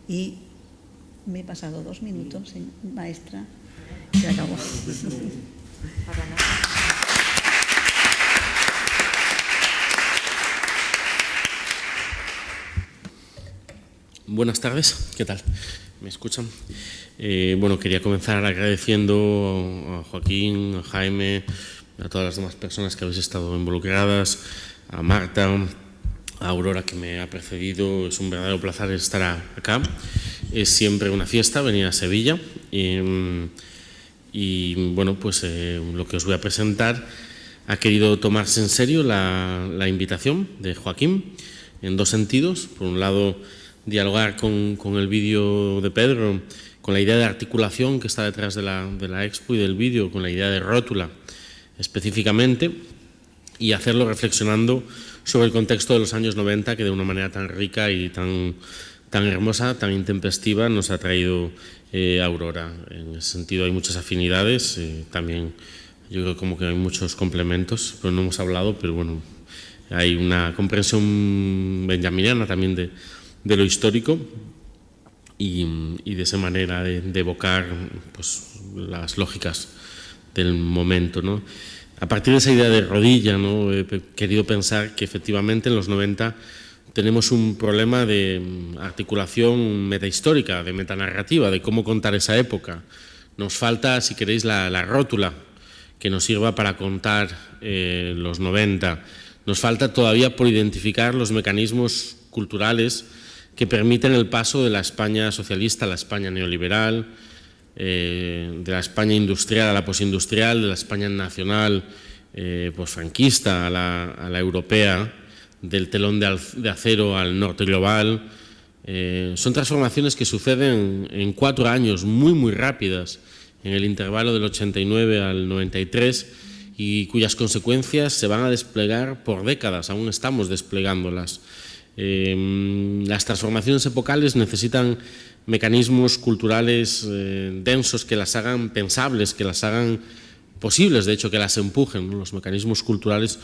Y me he pasado 2 minutos, maestra, se acabó. Buenas tardes, ¿qué tal? ¿Me escuchan? Bueno, quería comenzar agradeciendo a Joaquín, a Jaime, a todas las demás personas que habéis estado involucradas, a Marta, a Aurora, que me ha precedido. Es un verdadero placer estar acá. Es siempre una fiesta venir a Sevilla y bueno, pues lo que os voy a presentar ha querido tomarse en serio la invitación de Joaquín en 2 sentidos. Por un lado, dialogar con el vídeo de Pedro, con la idea de articulación que está detrás de la expo y del vídeo, con la idea de rótula específicamente, y hacerlo reflexionando sobre el contexto de los años 90, que de una manera tan rica y tan hermosa, tan intempestiva, nos ha traído Aurora. En ese sentido hay muchas afinidades, también yo creo como que hay muchos complementos, pero no hemos hablado, pero bueno, hay una comprensión benjaminiana también de lo histórico y de esa manera de evocar pues, las lógicas del momento, ¿no? A partir de esa idea de rodilla, ¿no? He querido pensar que efectivamente en los 90 tenemos un problema de articulación metahistórica, de metanarrativa, de cómo contar esa época. Nos falta, si queréis, la rótula que nos sirva para contar los 90. Nos falta todavía por identificar los mecanismos culturales que permiten el paso de la España socialista a la España neoliberal, de la España industrial a la posindustrial, de la España nacional posfranquista a la europea, del telón de acero al norte global. Son transformaciones que suceden en 4 años muy rápidas en el intervalo del 89 al 93 y cuyas consecuencias se van a desplegar por décadas, aún estamos desplegándolas. Las transformaciones epocales necesitan mecanismos culturales densos que las hagan pensables, que las hagan posibles, de hecho que las empujen, ¿no? Los mecanismos culturales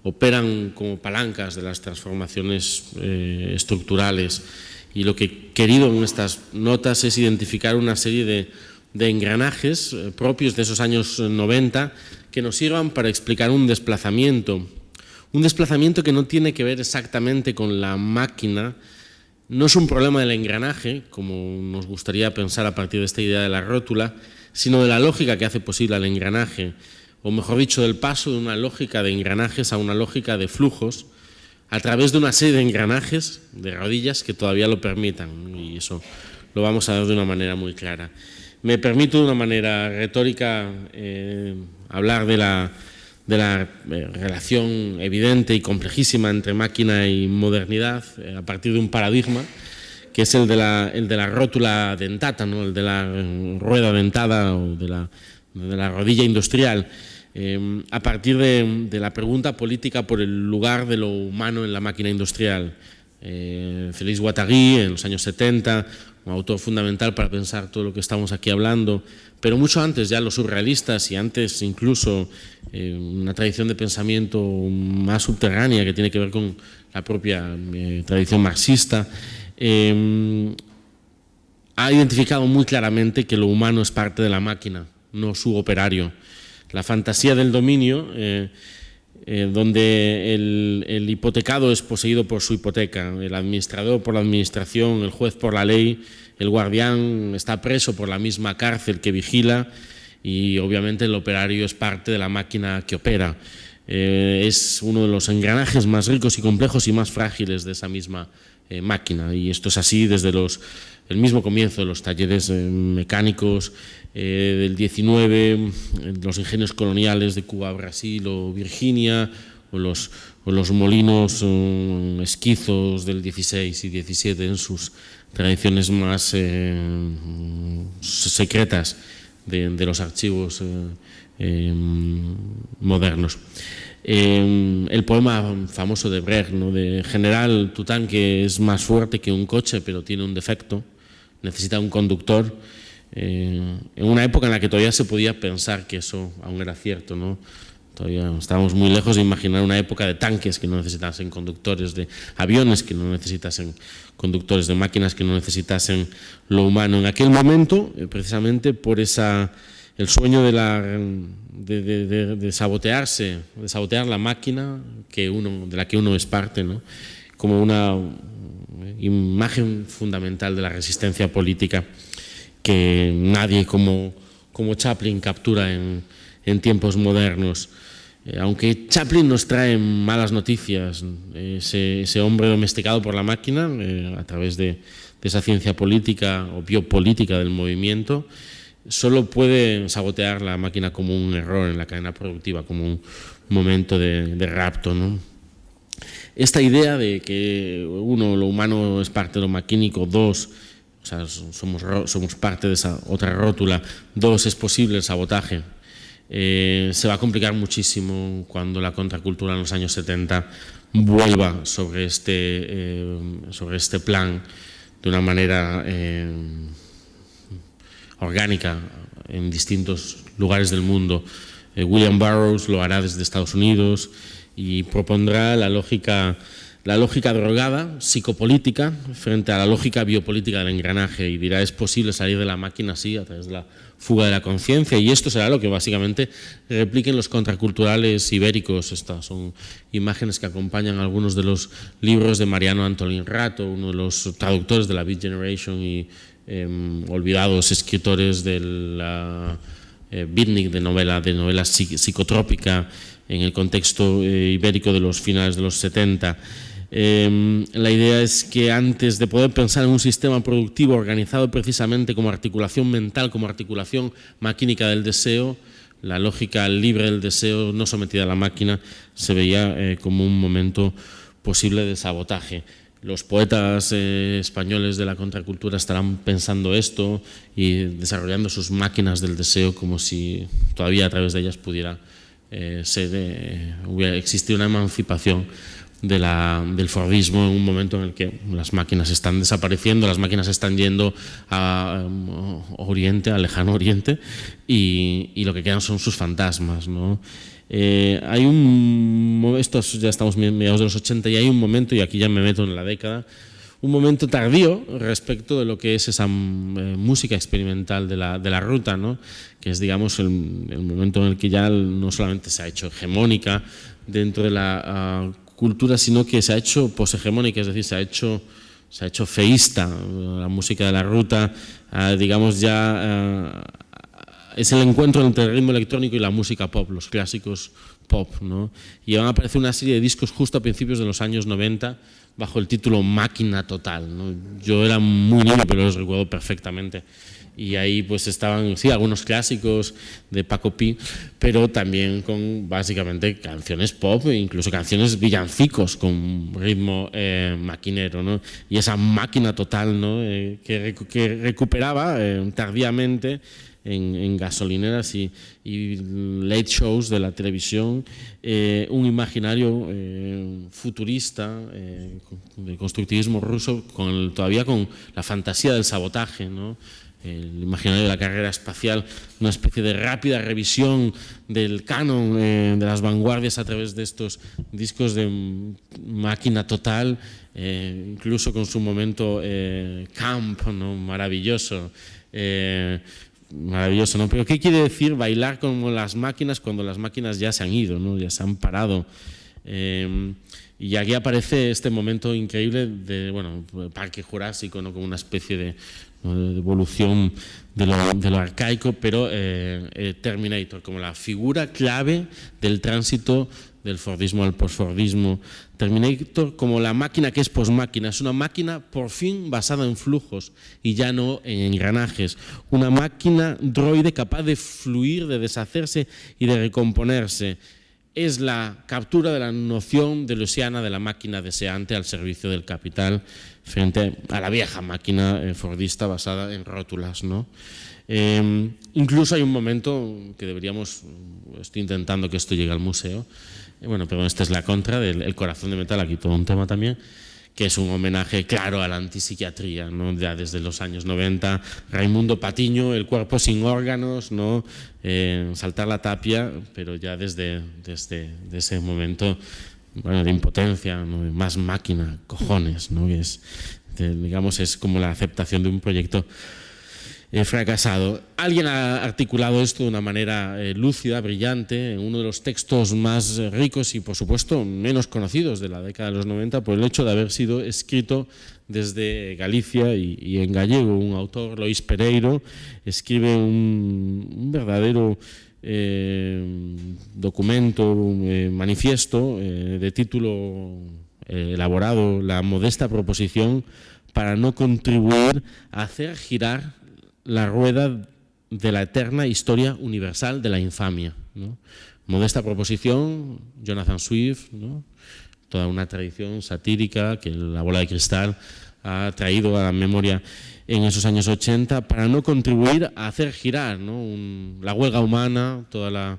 operan como palancas de las transformaciones estructurales, y lo que he querido en estas notas es identificar una serie de engranajes propios de esos años 90 que nos sirvan para explicar un desplazamiento que no tiene que ver exactamente con la máquina. No es un problema del engranaje, como nos gustaría pensar a partir de esta idea de la rótula, sino de la lógica que hace posible el engranaje, o mejor dicho, del paso de una lógica de engranajes a una lógica de flujos, a través de una serie de engranajes, de rodillas, que todavía lo permitan, y eso lo vamos a ver de una manera muy clara. Me permito de una manera retórica hablar de la relación evidente y complejísima entre máquina y modernidad a partir de un paradigma que es el de la rótula dentata, ¿no? El de la rueda dentada o de la rodilla industrial, a partir de la pregunta política por el lugar de lo humano en la máquina industrial. Félix Guattari, en los años 70, un autor fundamental para pensar todo lo que estamos aquí hablando, pero mucho antes ya los surrealistas y antes incluso una tradición de pensamiento más subterránea que tiene que ver con la propia tradición marxista, ha identificado muy claramente que lo humano es parte de la máquina, no su operario. La fantasía del dominio, donde el hipotecado es poseído por su hipoteca, el administrador por la administración, el juez por la ley, el guardián está preso por la misma cárcel que vigila y obviamente el operario es parte de la máquina que opera. Es uno de los engranajes más ricos y complejos y más frágiles de esa misma máquina, y esto es así desde el mismo comienzo de los talleres mecánicos del 19, los ingenios coloniales de Cuba, Brasil o Virginia, o los molinos esquizos del 16 y 17 en sus tradiciones más secretas de los archivos modernos. El poema famoso de Brecht, ¿no? De General Tután, que es más fuerte que un coche pero tiene un defecto, necesita un conductor, en una época en la que todavía se podía pensar que eso aún era cierto, ¿no? Todavía estábamos muy lejos de imaginar una época de tanques que no necesitasen conductores, de aviones que no necesitasen conductores, de máquinas que no necesitasen lo humano. En aquel momento, precisamente por el sueño de sabotearse, de sabotear la máquina de la que uno es parte, ¿no? Como una imagen fundamental de la resistencia política que nadie como Chaplin captura en tiempos modernos. Aunque Chaplin nos trae malas noticias, ese hombre domesticado por la máquina a través de esa ciencia política o biopolítica del movimiento, solo puede sabotear la máquina como un error en la cadena productiva, como un momento de rapto, ¿no? Esta idea de que uno, lo humano es parte de lo maquínico, dos, o sea, somos parte de esa otra rótula, dos, es posible el sabotaje, se va a complicar muchísimo cuando la contracultura en los años 70 vuelva sobre este plan de una manera orgánica en distintos lugares del mundo. William Burroughs lo hará desde Estados Unidos y propondrá la lógica drogada, psicopolítica, frente a la lógica biopolítica del engranaje, y dirá: es posible salir de la máquina así, a través de la fuga de la conciencia, y esto será lo que básicamente repliquen los contraculturales ibéricos. Estas son imágenes que acompañan algunos de los libros de Mariano Antolín Rato, uno de los traductores de la Beat Generation y olvidados escritores de la beatnik, de novela psicotrópica en el contexto ibérico de los finales de los 70. La idea es que antes de poder pensar en un sistema productivo organizado precisamente como articulación mental, como articulación maquínica del deseo, la lógica libre del deseo no sometida a la máquina se veía como un momento posible de sabotaje. los poetas españoles de la contracultura estarán pensando esto y desarrollando sus máquinas del deseo como si todavía a través de ellas pudiera hubiera existido una emancipación del Fordismo en un momento en el que las máquinas están desapareciendo, las máquinas están yendo a Oriente, al lejano Oriente, y lo que quedan son sus fantasmas, ¿no? Hay esto ya estamos mediados de los 80 y hay un momento, y aquí ya me meto en la década, un momento tardío respecto de lo que es esa música experimental de la ruta, ¿no? Que es, digamos, el momento en el que ya no solamente se ha hecho hegemónica dentro de la cultura, sino que se ha hecho poshegemónica, es decir, se ha hecho feísta. La música de la ruta, digamos, ya es el encuentro entre el ritmo electrónico y la música pop, los clásicos pop, ¿no? Y van a aparecer una serie de discos justo a principios de los años 90 bajo el título Máquina Total, ¿no? Yo era muy niño, pero los recuerdo perfectamente. Y ahí pues estaban, sí, algunos clásicos de Paco Pi, pero también con básicamente canciones pop e incluso canciones villancicos con ritmo maquinero, ¿no? Y esa máquina total, ¿no? que recuperaba tardíamente en gasolineras y late shows de la televisión un imaginario futurista de constructivismo ruso todavía con la fantasía del sabotaje, ¿no? El imaginario de la carrera espacial, una especie de rápida revisión del canon de las vanguardias a través de estos discos de máquina total, incluso con su momento camp, ¿no? Maravilloso, ¿no? Pero ¿qué quiere decir bailar como las máquinas cuando las máquinas ya se han ido, ¿no? Ya se han parado? Y aquí aparece este momento increíble de, bueno, Parque Jurásico, ¿no? Como una especie de evolución de lo arcaico, pero Terminator como la figura clave del tránsito del Fordismo al posfordismo. Terminator como la máquina que es posmáquina, es una máquina por fin basada en flujos y ya no en engranajes, una máquina droide capaz de fluir, de deshacerse y de recomponerse. Es la captura de la noción deleuziana de la máquina deseante al servicio del capital frente a la vieja máquina fordista basada en rótulas, ¿no? Incluso hay un momento que estoy intentando que esto llegue al museo, bueno, pero esta es la contra del El corazón de metal, aquí todo un tema también, que es un homenaje claro a la antipsiquiatría, ¿no? Ya desde los años 90, Raimundo Patiño, El cuerpo sin órganos, ¿no? Saltar la tapia, pero ya desde ese momento, bueno, de impotencia, ¿no? Más máquina, cojones, ¿no? Que digamos, es como la aceptación de un proyecto fracasado. Alguien ha articulado esto de una manera lúcida, brillante, en uno de los textos más ricos y, por supuesto, menos conocidos de la década de los 90 por el hecho de haber sido escrito desde Galicia y en gallego. Un autor, Lois Pereiro, escribe un verdadero documento, manifiesto de título elaborado, La modesta proposición para no contribuir a hacer girar la rueda de la eterna historia universal de la infamia, ¿no? Modesta proposición, Jonathan Swift, ¿no? Toda una tradición satírica que la bola de cristal ha traído a la memoria en esos años 80 para no contribuir a hacer girar, ¿no? La huelga humana, toda la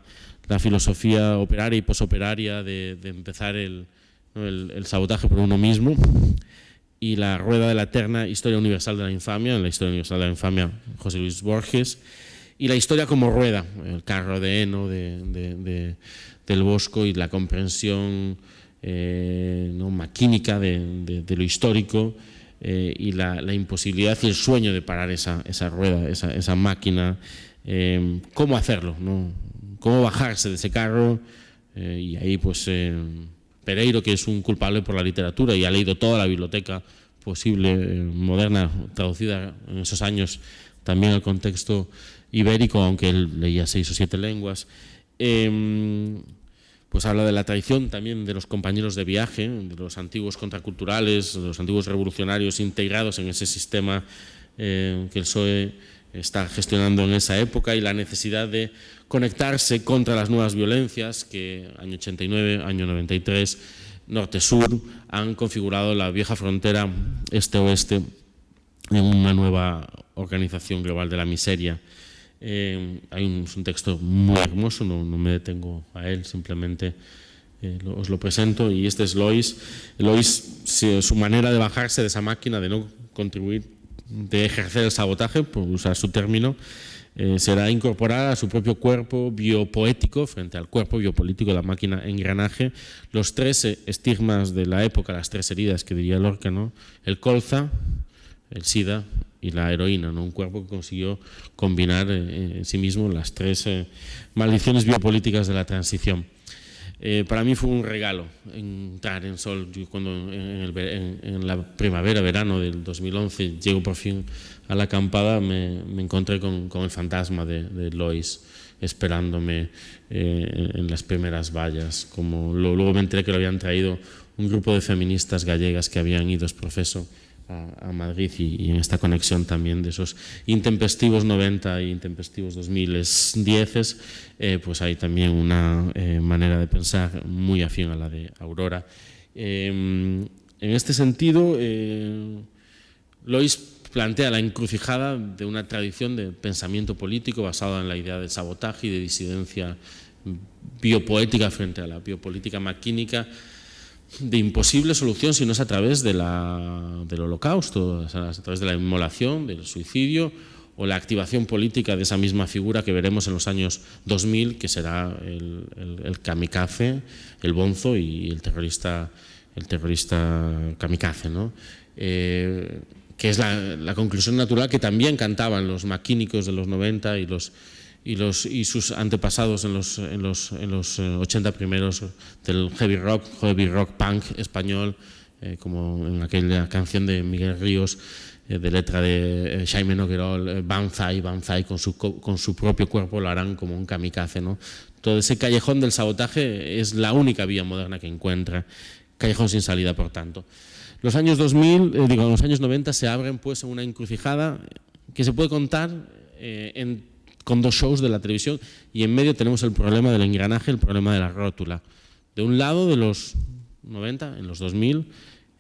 filosofía operaria y posoperaria de empezar el sabotaje por uno mismo, y la rueda de la eterna historia universal de la infamia, en la historia universal de la infamia, José Luis Borges, y la historia como rueda, el carro de heno del Bosco y la comprensión ¿no? maquínica de lo histórico y la imposibilidad y el sueño de parar esa rueda, esa máquina, cómo hacerlo, ¿no? Cómo bajarse de ese carro, y ahí pues Pereiro, que es un culpable por la literatura y ha leído toda la biblioteca posible moderna, traducida en esos años también al contexto ibérico, aunque él leía 6 o 7 lenguas, pues habla de la traición también de los compañeros de viaje, de los antiguos contraculturales, de los antiguos revolucionarios integrados en ese sistema que el PSOE está gestionando en esa época, y la necesidad de conectarse contra las nuevas violencias que año 89, año 93 norte-sur, han configurado la vieja frontera este-oeste en una nueva organización global de la miseria. Hay un texto muy hermoso, no me detengo a él, simplemente os lo presento, y este es Lois. Lois, su manera de bajarse de esa máquina, de no contribuir, de ejercer el sabotaje, por usar su término, será incorporar a su propio cuerpo biopoético frente al cuerpo biopolítico de la máquina engranaje los 3 estigmas de la época, las 3 heridas que diría Lorca, ¿no? El colza, el sida y la heroína, ¿no? Un cuerpo que consiguió combinar en sí mismo las 3 maldiciones biopolíticas de la transición. Para mí fue un regalo entrar en Sol. Yo cuando en la primavera, verano del 2011, llego por fin a la acampada, me encontré con el fantasma de Lois esperándome en las primeras vallas. Luego me enteré que lo habían traído un grupo de feministas gallegas que habían ido exprofeso a Madrid, y en esta conexión también de esos intempestivos 90 y intempestivos 2010, pues hay también una manera de pensar muy afín a la de Aurora. En este sentido, Lois plantea la encrucijada de una tradición de pensamiento político basada en la idea del sabotaje y de disidencia biopoética frente a la biopolítica maquínica, de imposible solución si no es a través del holocausto, a través de la inmolación, del suicidio o la activación política de esa misma figura que veremos en los años 2000, que será el kamikaze, el bonzo y el terrorista kamikaze, ¿no? Que es la conclusión natural que también cantaban los maquínicos de los 90 y sus antepasados en los 80 primeros del heavy rock punk español, como en aquella canción de Miguel Ríos, de letra de Jaime Noguerol, Banzai, con su propio cuerpo lo harán como un kamikaze, ¿no? Todo ese callejón del sabotaje es la única vía moderna que encuentra, callejón sin salida, por tanto. Los años 90 se abren pues en una encrucijada que se puede contar con 2 shows de la televisión, y en medio tenemos el problema del engranaje, el problema de la rótula. De un lado, de los 90, en los 2000,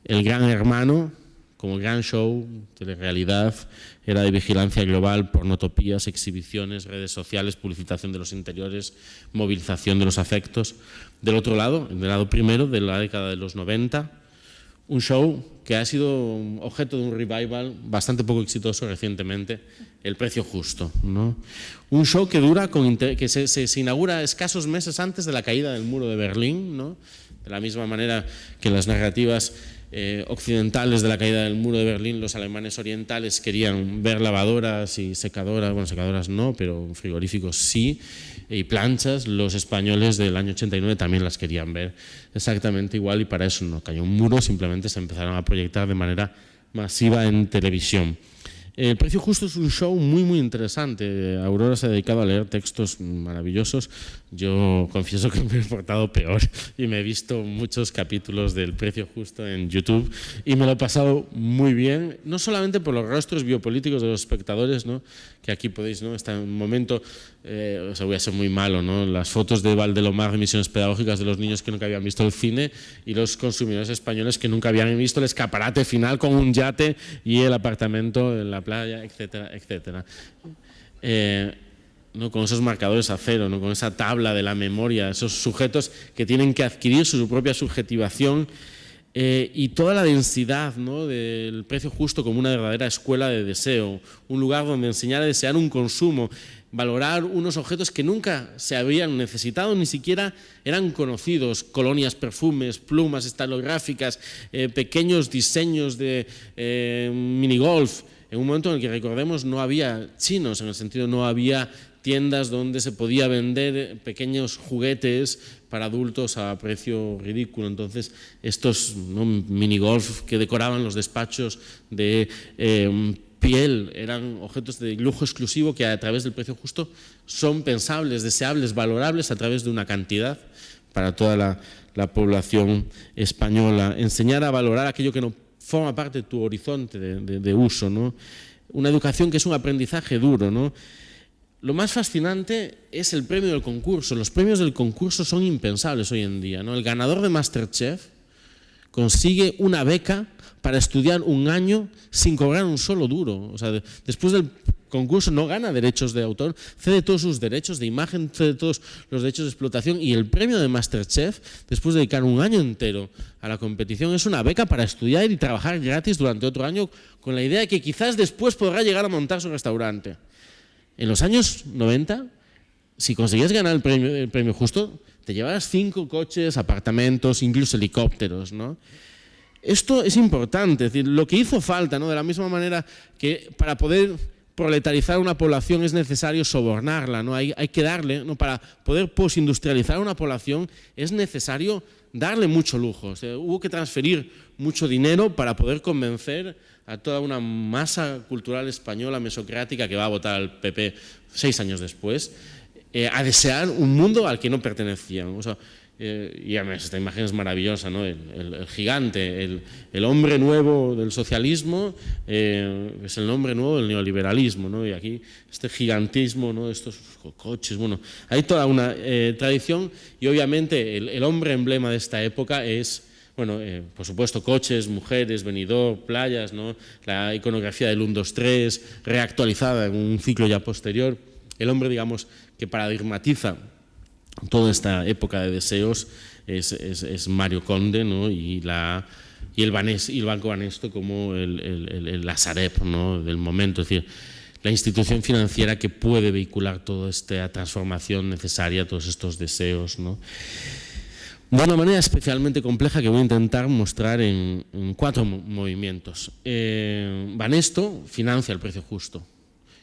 el Gran Hermano, como gran show de realidad, era de vigilancia global, pornotopías, exhibiciones, redes sociales, publicitación de los interiores, movilización de los afectos. Del otro lado, del lado primero, de la década de los 90, un show que ha sido objeto de un revival bastante poco exitoso recientemente, El precio justo, ¿no? Un show que se inaugura escasos meses antes de la caída del muro de Berlín, ¿no? De la misma manera que las narrativas occidentales de la caída del muro de Berlín, los alemanes orientales querían ver lavadoras y secadoras, bueno, secadoras no, pero frigoríficos sí, y planchas. Los españoles del año 89 también las querían ver exactamente igual, y para eso no cayó un muro, simplemente se empezaron a proyectar de manera masiva en televisión. El precio justo es un show muy interesante. Aurora se ha dedicado a leer textos maravillosos. Yo confieso que me he portado peor y me he visto muchos capítulos del precio justo en YouTube y me lo he pasado muy bien, no solamente por los rostros biopolíticos de los espectadores, ¿no? Que aquí podéis, ¿no? Está en un momento, voy a ser muy malo, ¿no? Las fotos de Valdelomar de misiones pedagógicas de los niños que nunca habían visto el cine y los consumidores españoles que nunca habían visto el escaparate final con un yate y el apartamento en la playa, etcétera, etcétera. ¿No? Con esos marcadores a cero, ¿no? Con esa tabla de la memoria, esos sujetos que tienen que adquirir su propia subjetivación, y toda la densidad, ¿no? Del precio justo como una verdadera escuela de deseo, un lugar donde enseñar a desear un consumo, valorar unos objetos que nunca se habían necesitado, ni siquiera eran conocidos, colonias, perfumes, plumas estilográficas, pequeños diseños de minigolf, en un momento en el que, recordemos, no había chinos, en el sentido no había tiendas donde se podía vender pequeños juguetes para adultos a precio ridículo. Entonces, estos, ¿no? minigolf que decoraban los despachos de piel eran objetos de lujo exclusivo que a través del precio justo son pensables, deseables, valorables a través de una cantidad para toda la población española. Enseñar a valorar aquello que no forma parte de tu horizonte de uso, ¿no? Una educación que es un aprendizaje duro, ¿no? Lo más fascinante es el premio del concurso. Los premios del concurso son impensables hoy en día, ¿no? El ganador de MasterChef consigue una beca para estudiar un año sin cobrar un solo duro. O sea, después del concurso no gana derechos de autor, cede todos sus derechos de imagen, cede todos los derechos de explotación, y el premio de MasterChef, después de dedicar un año entero a la competición, es una beca para estudiar y trabajar gratis durante otro año, con la idea de que quizás después podrá llegar a montar su restaurante. En los años 90, si conseguías ganar el premio justo, te llevabas 5 coches, apartamentos, incluso helicópteros, ¿no? Esto es importante, es decir, lo que hizo falta, ¿no? De la misma manera que para poder proletarizar una población es necesario sobornarla, ¿no? Hay que darle, ¿no? Para poder posindustrializar una población es necesario darle mucho lujo. O sea, hubo que transferir mucho dinero para poder convencer a toda una masa cultural española mesocrática que va a votar al PP 6 años después, a desear un mundo al que no pertenecían. O sea, y además esta imagen es maravillosa, ¿no? El gigante, el hombre nuevo del socialismo, es el hombre nuevo del neoliberalismo, ¿no? Y aquí este gigantismo, ¿no? Estos coches, bueno, hay toda una tradición, y obviamente el hombre emblema de esta época es, bueno, por supuesto, coches, mujeres, Benidorm, playas, ¿no? La iconografía del 1, 2, 3, reactualizada en un ciclo ya posterior. El hombre, digamos, que paradigmatiza toda esta época de deseos es Mario Conde, ¿no? y el Banco Banesto como la Sareb, ¿no? Del momento, es decir, la institución financiera que puede vehicular toda esta transformación necesaria, todos estos deseos, ¿no? De una manera especialmente compleja que voy a intentar mostrar en 4 movimientos. Banesto financia el precio justo,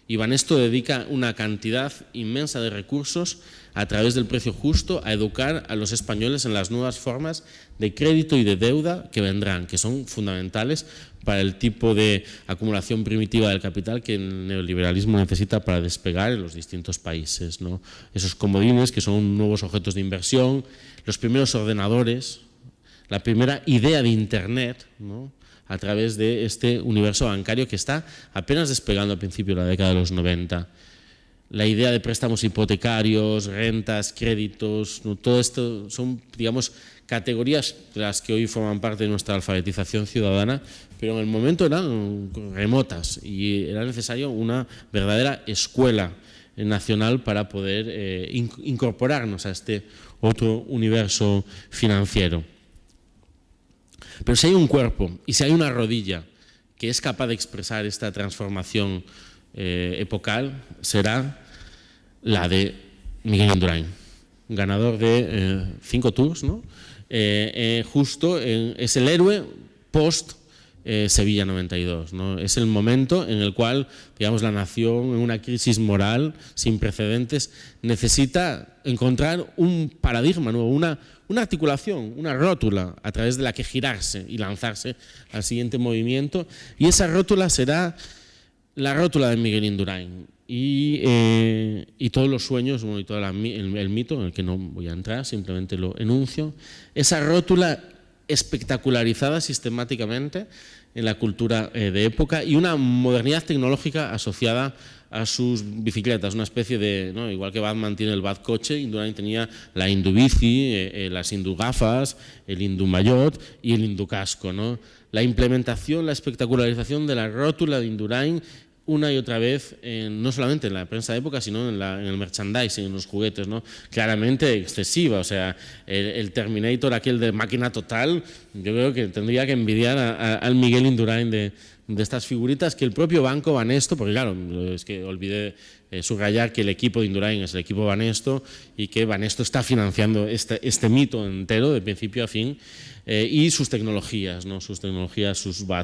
y Banesto dedica una cantidad inmensa de recursos a través del precio justo a educar a los españoles en las nuevas formas de crédito y de deuda que vendrán, que son fundamentales para el tipo de acumulación primitiva del capital que el neoliberalismo necesita para despegar en los distintos países, ¿no? Esos comodines que son nuevos objetos de inversión, los primeros ordenadores, la primera idea de Internet, ¿no? A través de este universo bancario que está apenas despegando al principio de la década de los 90. La idea de préstamos hipotecarios, rentas, créditos, ¿no? Todo esto son, digamos, categorías de las que hoy forman parte de nuestra alfabetización ciudadana, pero en el momento eran remotas y era necesario una verdadera escuela nacional para poder incorporarnos a este otro universo financiero. Pero si hay un cuerpo y si hay una rodilla que es capaz de expresar esta transformación epocal, será la de Miguel Indurain, ganador de 5 Tours, ¿no? Es el héroe post Sevilla 92, ¿no? Es el momento en el cual, digamos, la nación, en una crisis moral sin precedentes, necesita encontrar un paradigma nuevo, una articulación, una rótula a través de la que girarse y lanzarse al siguiente movimiento, y esa rótula será la rótula de Miguel Indurain y todos los sueños, bueno, y todo el mito en el que no voy a entrar, simplemente lo enuncio, esa rótula espectacularizada sistemáticamente en la cultura de época, y una modernidad tecnológica asociada a sus bicicletas, una especie de, ¿no? Igual que Batman tiene el Batcoche, Indurain tenía la Indubici, las Indugafas, el Indumayot y el Inducasco, ¿no? La implementación, la espectacularización de la rótula de Indurain una y otra vez, no solamente en la prensa de época, sino en el merchandising, en los juguetes, ¿no? Claramente excesiva. O sea, el Terminator, aquel de Máquina Total, yo creo que tendría que envidiar al Miguel Indurain de estas figuritas, que el propio Banco Banesto, porque claro, es que olvidé subrayar que el equipo de Indurain es el equipo Banesto y que Banesto está financiando este mito entero de principio a fin, y sus tecnologías, ¿no? Sus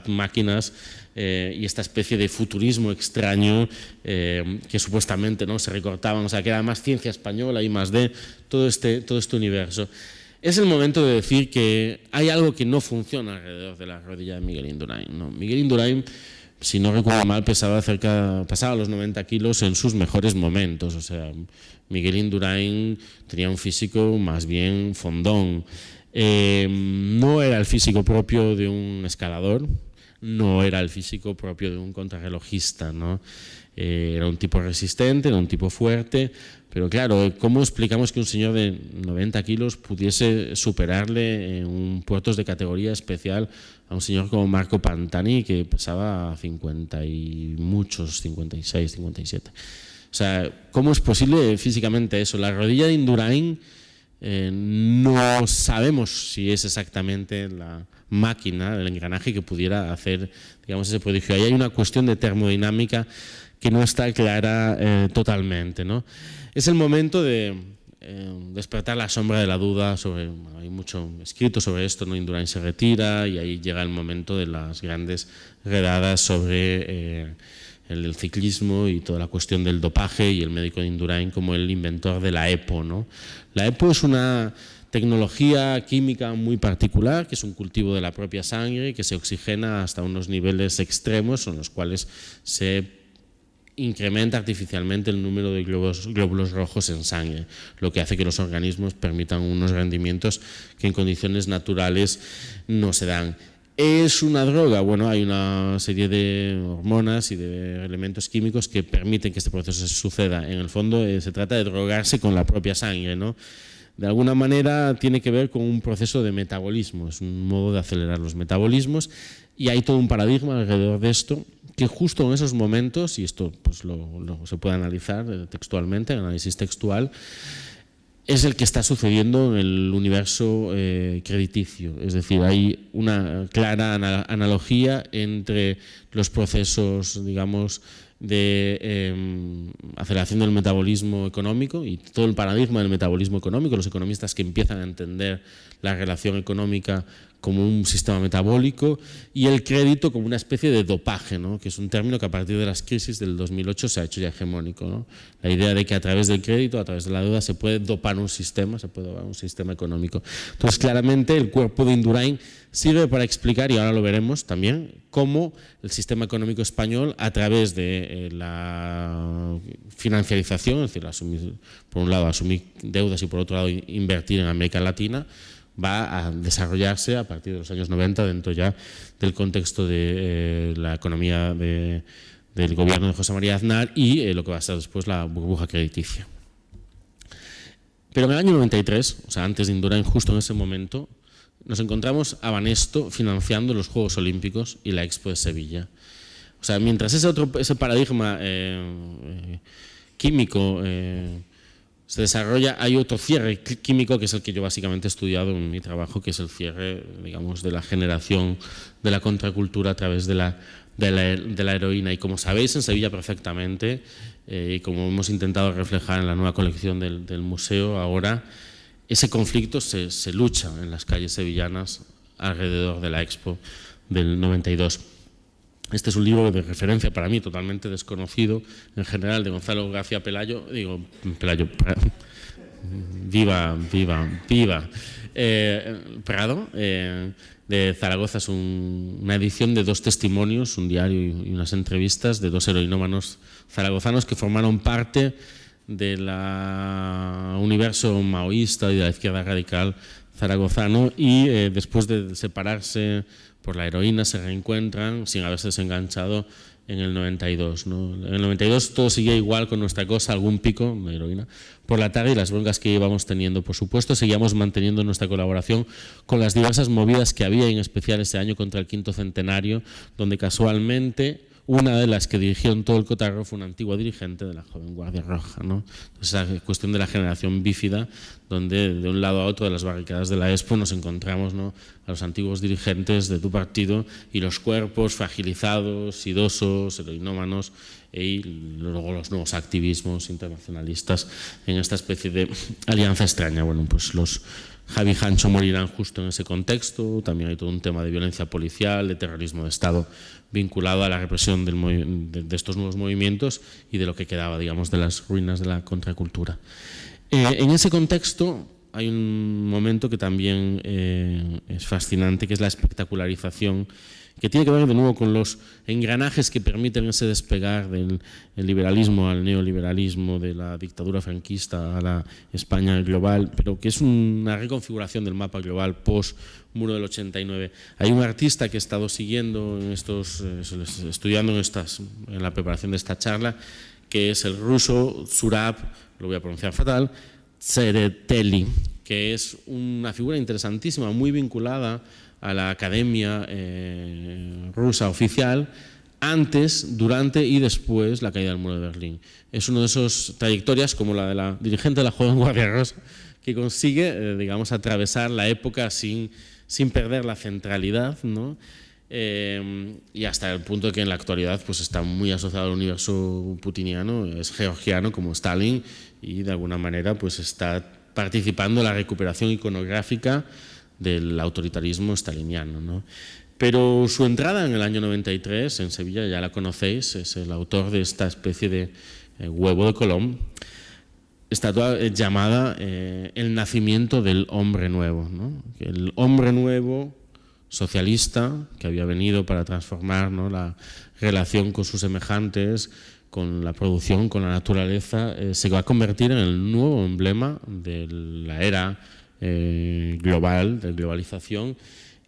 máquinas, y esta especie de futurismo extraño que supuestamente, ¿no? Se recortaban, o sea, que era más ciencia española y más de todo este universo. Es el momento de decir que hay algo que no funciona alrededor de la rodilla de Miguel Indurain, ¿no? Miguel Indurain, si no recuerdo mal, pasaba los 90 kilos en sus mejores momentos. O sea, Miguel Indurain tenía un físico más bien fondón. No era el físico propio de un escalador, no era el físico propio de un contrarrelojista, ¿no? Era un tipo resistente, era un tipo fuerte, pero claro, ¿cómo explicamos que un señor de 90 kilos pudiese superarle en puertos de categoría especial a un señor como Marco Pantani, que pesaba 50 y muchos, 56, 57? O sea, ¿cómo es posible físicamente eso? La rodilla de Indurain, no sabemos si es exactamente la máquina, el engranaje que pudiera hacer, digamos, ese prodigio. Ahí hay una cuestión de termodinámica que no está clara totalmente, ¿no? Es el momento de despertar la sombra de la duda hay mucho escrito sobre esto, ¿no? Indurain se retira y ahí llega el momento de las grandes redadas sobre el ciclismo y toda la cuestión del dopaje, y el médico de Indurain como el inventor de la EPO, ¿no? La EPO es una tecnología química muy particular, que es un cultivo de la propia sangre, que se oxigena hasta unos niveles extremos en los cuales se incrementa artificialmente el número de glóbulos rojos en sangre, lo que hace que los organismos permitan unos rendimientos que en condiciones naturales no se dan. ¿Es una droga? Bueno, hay una serie de hormonas y de elementos químicos que permiten que este proceso suceda. En el fondo se trata de drogarse con la propia sangre, ¿no? De alguna manera tiene que ver con un proceso de metabolismo, es un modo de acelerar los metabolismos, y hay todo un paradigma alrededor de esto, que justo en esos momentos, y esto pues se puede analizar textualmente, el análisis textual, es el que está sucediendo en el universo crediticio. Es decir, hay una clara analogía entre los procesos, digamos, de aceleración del metabolismo económico y todo el paradigma del metabolismo económico, los economistas que empiezan a entender la relación económica como un sistema metabólico, y el crédito como una especie de dopaje, ¿no? Que es un término que a partir de las crisis del 2008 se ha hecho ya hegemónico, ¿no? La idea de que a través del crédito, a través de la deuda, se puede dopar un sistema, económico. Entonces, claramente, el cuerpo de Indurain sirve para explicar, y ahora lo veremos también, cómo el sistema económico español, a través de la financiarización, es decir, por un lado asumir deudas y por otro lado invertir en América Latina, va a desarrollarse a partir de los años 90 dentro ya del contexto de la economía del gobierno de José María Aznar y lo que va a ser después la burbuja crediticia. Pero en el año 93, o sea, antes de Indurain, justo en ese momento, nos encontramos a Banesto financiando los Juegos Olímpicos y la Expo de Sevilla. O sea, mientras ese paradigma químico se desarrolla, hay otro cierre químico que es el que yo básicamente he estudiado en mi trabajo, que es el cierre, digamos, de la generación de la contracultura a través de la heroína. Y como sabéis en Sevilla perfectamente, y como hemos intentado reflejar en la nueva colección del museo ahora, ese conflicto se lucha en las calles sevillanas alrededor de la Expo del 92. Este es un libro de referencia para mí, totalmente desconocido, en general, de Gonzalo García Pelayo, Prado, de Zaragoza. Es una edición de 2 testimonios, un diario y unas entrevistas de 2 heroinómanos zaragozanos que formaron parte del universo maoísta y de la izquierda radical zaragozano, y después de separarse por la heroína se reencuentran sin haberse desenganchado en el 92, ¿no? En el 92 todo seguía igual con nuestra cosa, algún pico de heroína por la tarde y las broncas que íbamos teniendo. Por supuesto, seguíamos manteniendo nuestra colaboración con las diversas movidas que había, en especial ese año contra el 5º centenario, donde casualmente una de las que dirigió en todo el cotarro fue una antigua dirigente de la joven Guardia Roja, ¿no? Esa cuestión de la generación bífida, donde de un lado a otro de las barricadas de la Expo nos encontramos, ¿no?, a los antiguos dirigentes de tu partido y los cuerpos fragilizados, idosos, heroinómanos, y luego los nuevos activismos internacionalistas en esta especie de alianza extraña. Bueno, pues los Javi y Jancho morirán justo en ese contexto. También hay todo un tema de violencia policial, de terrorismo de Estado vinculado a la represión de estos nuevos movimientos y de lo que quedaba, digamos, de las ruinas de la contracultura. En ese contexto hay un momento que también es fascinante, que es la espectacularización que tiene que ver de nuevo con los engranajes que permiten ese despegar del liberalismo al neoliberalismo, de la dictadura franquista a la España global, pero que es una reconfiguración del mapa global post-muro del 89. Hay un artista que he estado siguiendo, estudiando en la preparación de esta charla, que es el ruso Zurab, lo voy a pronunciar fatal, Tsereteli, que es una figura interesantísima, muy vinculada a la academia rusa oficial, antes, durante y después la caída del muro de Berlín. Es una de esas trayectorias, como la de la dirigente de la joven Guardia Rosa, que consigue, digamos, atravesar la época sin perder la centralidad, ¿no? Y hasta el punto de que en la actualidad pues está muy asociado al universo putiniano, es georgiano como Stalin, y de alguna manera pues está participando en la recuperación iconográfica del autoritarismo staliniano, ¿no? Pero su entrada en el año 93 en Sevilla, ya la conocéis, es el autor de esta especie de huevo de Colón, estatua llamada El nacimiento del hombre nuevo, ¿no? El hombre nuevo socialista que había venido para transformar, ¿no?, la relación con sus semejantes, con la producción, con la naturaleza, se va a convertir en el nuevo emblema de la era global, de globalización,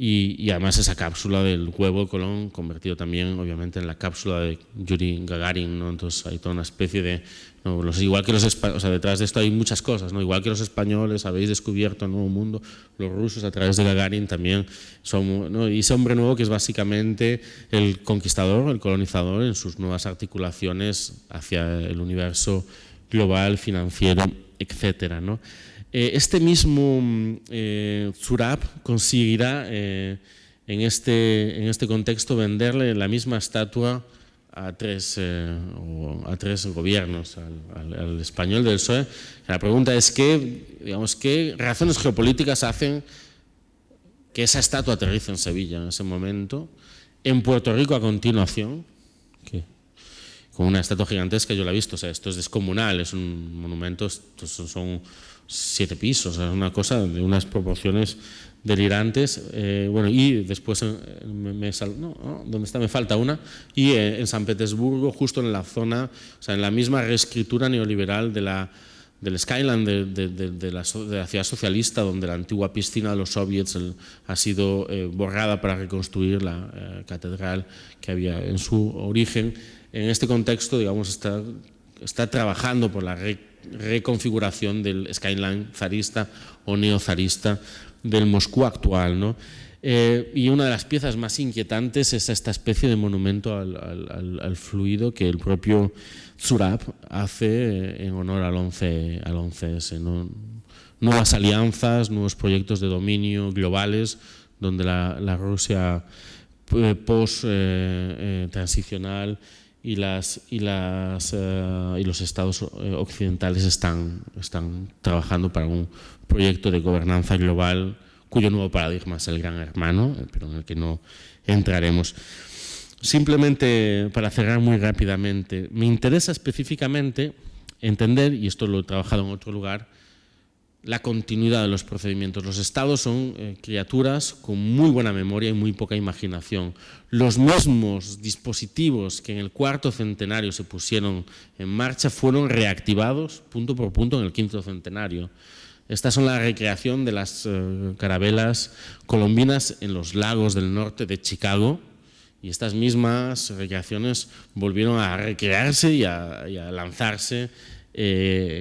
y además esa cápsula del huevo de Colón convertido también obviamente en la cápsula de Yuri Gagarin, ¿no? Entonces hay toda una especie de, ¿no?, igual que o sea, detrás de esto hay muchas cosas, ¿no? Igual que los españoles habéis descubierto un nuevo mundo, los rusos a través de Gagarin también somos, ¿no? Y ese hombre nuevo que es básicamente el conquistador, el colonizador en sus nuevas articulaciones hacia el universo global, financiero, etcétera, ¿no? Este mismo Zurab conseguirá en este contexto venderle la misma estatua a tres gobiernos, al español del PSOE. La pregunta es ¿qué razones geopolíticas hacen que esa estatua aterrice en Sevilla en ese momento, en Puerto Rico a continuación, con una estatua gigantesca? Yo la he visto, o sea, esto es descomunal, es un monumento, son 7 pisos, es una cosa de unas proporciones delirantes. Bueno, y después ¿dónde está? Me falta una. Y en San Petersburgo, justo en la zona, o sea, en la misma reescritura neoliberal del Skyline de la ciudad socialista, donde la antigua piscina de los soviets ha sido borrada para reconstruir la catedral que había en su origen. En este contexto, digamos, está trabajando por la reconfiguración del skyline zarista o neozarista del Moscú actual, ¿no? Y una de las piezas más inquietantes es esta especie de monumento al fluido que el propio Zurab hace en honor al 11S, ¿no? Nuevas alianzas, nuevos proyectos de dominio globales, donde la Rusia post-transicional y los estados occidentales están trabajando para un proyecto de gobernanza global cuyo nuevo paradigma es el Gran Hermano, pero en el que no entraremos. Simplemente para cerrar muy rápidamente, me interesa específicamente entender, y esto lo he trabajado en otro lugar, la continuidad de los procedimientos. Los estados son criaturas con muy buena memoria y muy poca imaginación. Los mismos dispositivos que en el 4º centenario se pusieron en marcha fueron reactivados punto por punto en el 5º centenario. Estas son la recreación de las carabelas colombinas en los lagos del norte de Chicago, y estas mismas recreaciones volvieron a recrearse y a lanzarse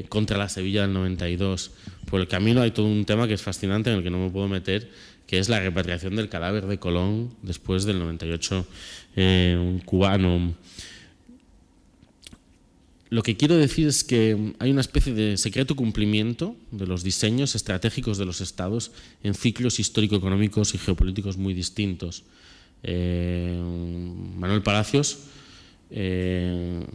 contra la Sevilla del 92. Por el camino hay todo un tema que es fascinante, en el que no me puedo meter, que es la repatriación del cadáver de Colón después del 98 cubano. Lo que quiero decir es que hay una especie de secreto cumplimiento de los diseños estratégicos de los estados en ciclos histórico-económicos y geopolíticos muy distintos. Manuel Palacios, en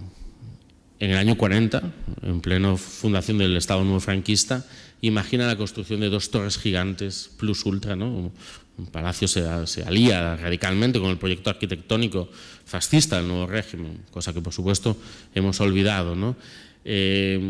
el año 40, en pleno fundación del Estado nuevo franquista, imagina la construcción de 2 torres gigantes plus ultra, ¿no? Palacios se alía radicalmente con el proyecto arquitectónico fascista del nuevo régimen, cosa que por supuesto hemos olvidado, ¿no?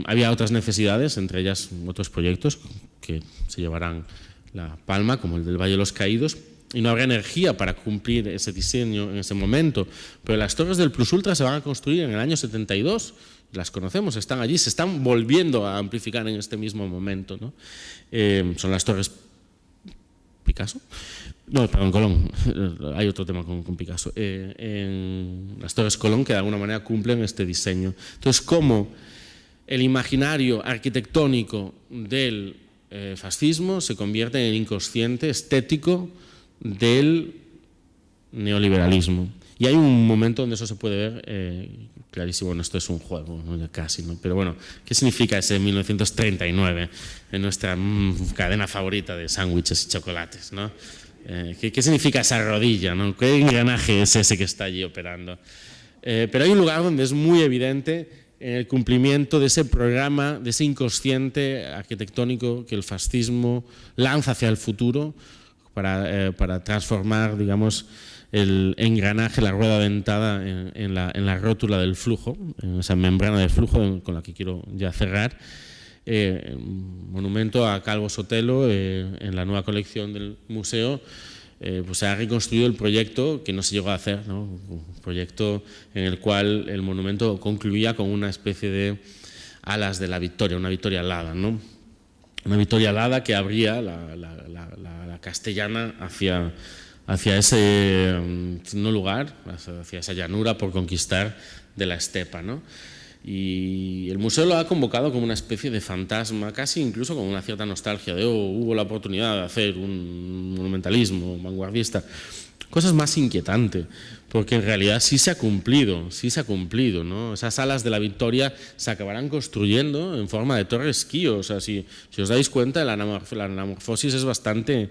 Había otras necesidades, entre ellas otros proyectos que se llevarán la palma, como el del Valle de los Caídos, no habrá energía para cumplir ese diseño en ese momento. Pero las torres del Plus Ultra se van a construir en el año 72, las conocemos, están allí, se están volviendo a amplificar en este mismo momento, ¿no? Son las torres Picasso. No, perdón, Colón. Hay otro tema con Picasso. En las torres Colón, que de alguna manera cumplen este diseño. Entonces, ¿cómo el imaginario arquitectónico del fascismo se convierte en el inconsciente estético del neoliberalismo? Y hay un momento donde eso se puede ver clarísimo. Bueno, esto es un juego, ¿no? Ya casi, ¿no? Pero bueno, ¿qué significa ese 1939 en nuestra cadena favorita de sándwiches y chocolates, ¿no? ¿Qué significa esa rodilla, ¿no? ¿Qué engranaje es ese que está allí operando? Pero hay un lugar donde es muy evidente el cumplimiento de ese programa, de ese inconsciente arquitectónico que el fascismo lanza hacia el futuro para transformar, digamos, el engranaje, la rueda dentada en la rótula del flujo, en esa membrana del flujo con la que quiero ya cerrar. Monumento a Calvo Sotelo, en la nueva colección del museo, pues se ha reconstruido el proyecto que no se llegó a hacer, ¿no? Un proyecto en el cual el monumento concluía con una especie de alas de la victoria, una victoria alada, ¿no? Una victoria alada que abría la Castellana hacia ese no lugar, hacia esa llanura por conquistar de la estepa, ¿no? Y el museo lo ha convocado como una especie de fantasma, casi incluso con una cierta nostalgia de hubo la oportunidad de hacer un monumentalismo vanguardista. Cosas más inquietantes, porque en realidad sí se ha cumplido, ¿no? Esas alas de la victoria se acabarán construyendo en forma de torre esquío. O sea, si os dais cuenta, la anamorfosis es bastante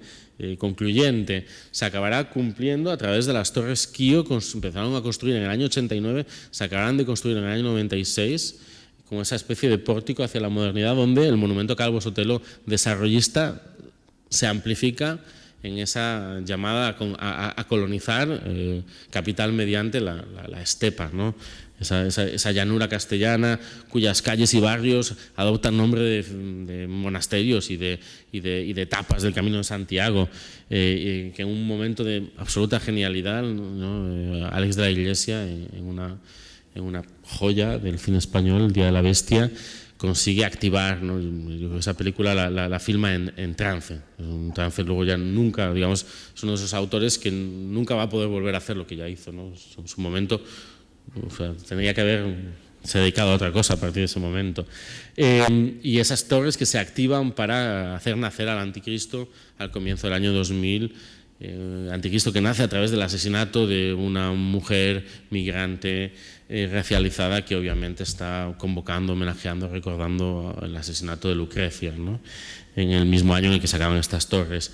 concluyente. Se acabará cumpliendo a través de las torres esquío, empezaron a construir en el año 89, se acabarán de construir en el año 96, como esa especie de pórtico hacia la modernidad, donde el monumento Calvo Sotelo desarrollista se amplifica en esa llamada a colonizar capital mediante la estepa, ¿no? Esa llanura castellana cuyas calles y barrios adoptan nombre de monasterios y de etapas del Camino de Santiago, que en un momento de absoluta genialidad, ¿no? Alex de la Iglesia, en una joya del cine español, El Día de la Bestia, consigue activar, ¿no? Esa película la filma en trance. Un trance luego ya nunca, digamos, es uno de esos autores que nunca va a poder volver a hacer lo que ya hizo, ¿no? En su momento, o sea, tendría que haberse dedicado a otra cosa a partir de ese momento. Y esas torres que se activan para hacer nacer al anticristo al comienzo del año 2000, anticristo que nace a través del asesinato de una mujer migrante racializada que obviamente está convocando, homenajeando, recordando el asesinato de Lucrecia, ¿no? En el mismo año en el que se acaban estas torres.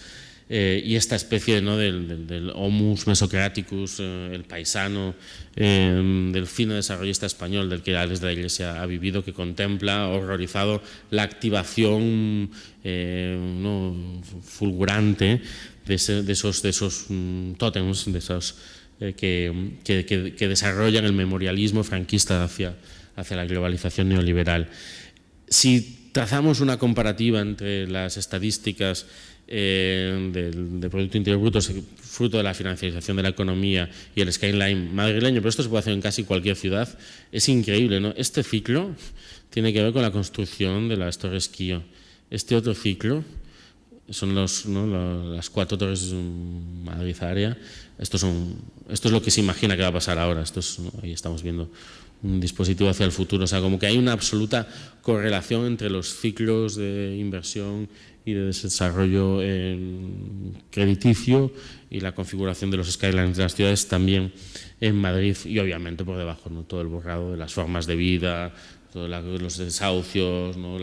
Y esta especie, ¿no? del homus mesocraticus, el paisano del cine desarrollista español del que Alex de la Iglesia ha vivido, que contempla horrorizado la activación ¿no? fulgurante de esos tótems, de esos que desarrollan el memorialismo franquista hacia la globalización neoliberal. Si trazamos una comparativa entre las estadísticas del Producto Interior Bruto, fruto de la financiarización de la economía, y el skyline madrileño, pero esto se puede hacer en casi cualquier ciudad, es increíble, ¿no? Este ciclo tiene que ver con la construcción de las torres Kío. Este otro ciclo son las 4 torres Madrid área. Esto es lo que se imagina que va a pasar ahora. Ahí estamos viendo un dispositivo hacia el futuro. O sea, como que hay una absoluta correlación entre los ciclos de inversión y de desarrollo crediticio y la configuración de los skylines de las ciudades también en Madrid, y obviamente por debajo, ¿no? Todo el borrado de las formas de vida, todos los desahucios, ¿no?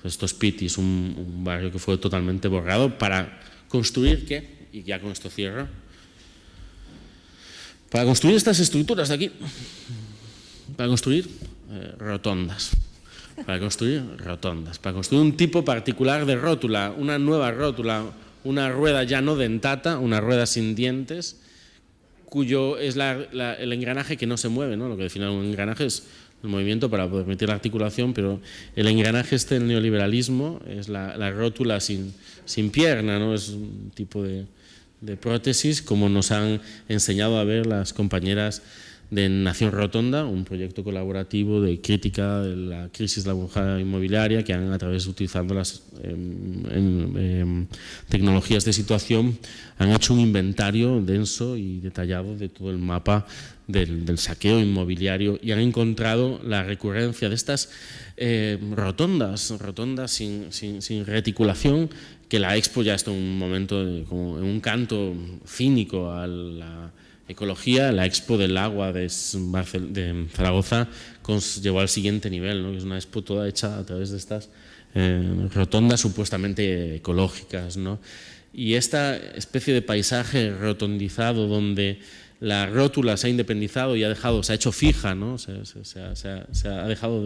Estos pitis, un barrio que fue totalmente borrado para construir, ¿qué? Y ya con esto cierro. Para construir estas estructuras de aquí, para construir rotondas. Para construir un tipo particular de rótula, una nueva rótula, una rueda ya no dentata, una rueda sin dientes, cuyo es el engranaje que no se mueve, ¿no? Lo que define un engranaje es el movimiento para permitir la articulación, pero el engranaje del neoliberalismo es la rótula sin pierna, ¿no? Es un tipo de prótesis, como nos han enseñado a ver las compañeras de Nación Rotonda, un proyecto colaborativo de crítica de la crisis de la burbuja inmobiliaria, que han, a través, utilizando las tecnologías de situación, han hecho un inventario denso y detallado de todo el mapa del saqueo inmobiliario, y han encontrado la recurrencia de estas rotondas sin reticulación, que la Expo ya está en un momento, como en un canto cínico a la ecología. La Expo del Agua de Zaragoza llevó al siguiente nivel, ¿no? Que es una expo toda hecha a través de estas rotondas supuestamente ecológicas, ¿no? Y esta especie de paisaje rotondizado, donde la rótula se ha independizado y se ha hecho fija, ¿no? Se ha dejado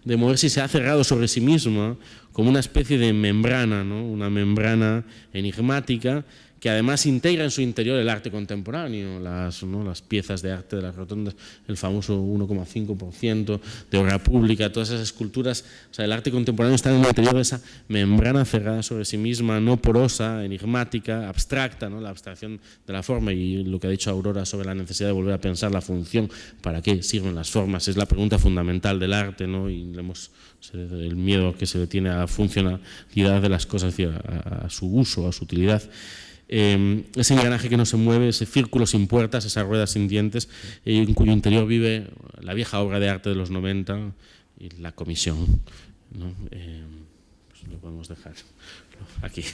de moverse y se ha cerrado sobre sí misma, como una especie de membrana, ¿no? Una membrana enigmática, que además integra en su interior el arte contemporáneo, las piezas de arte de las rotondas, el famoso 1,5% de obra pública, todas esas esculturas. O sea, el arte contemporáneo está en el interior de esa membrana cerrada sobre sí misma, no porosa, enigmática, abstracta, ¿no? La abstracción de la forma, y lo que ha dicho Aurora sobre la necesidad de volver a pensar la función, para qué sirven las formas, es la pregunta fundamental del arte, ¿no? Y el miedo que se le tiene a la funcionalidad de las cosas, es decir, a su uso, a su utilidad. Ese engranaje que no se mueve, ese círculo sin puertas, esas ruedas sin dientes, en cuyo interior vive la vieja obra de arte de los 90 y la comisión, ¿no? Pues lo podemos dejar aquí.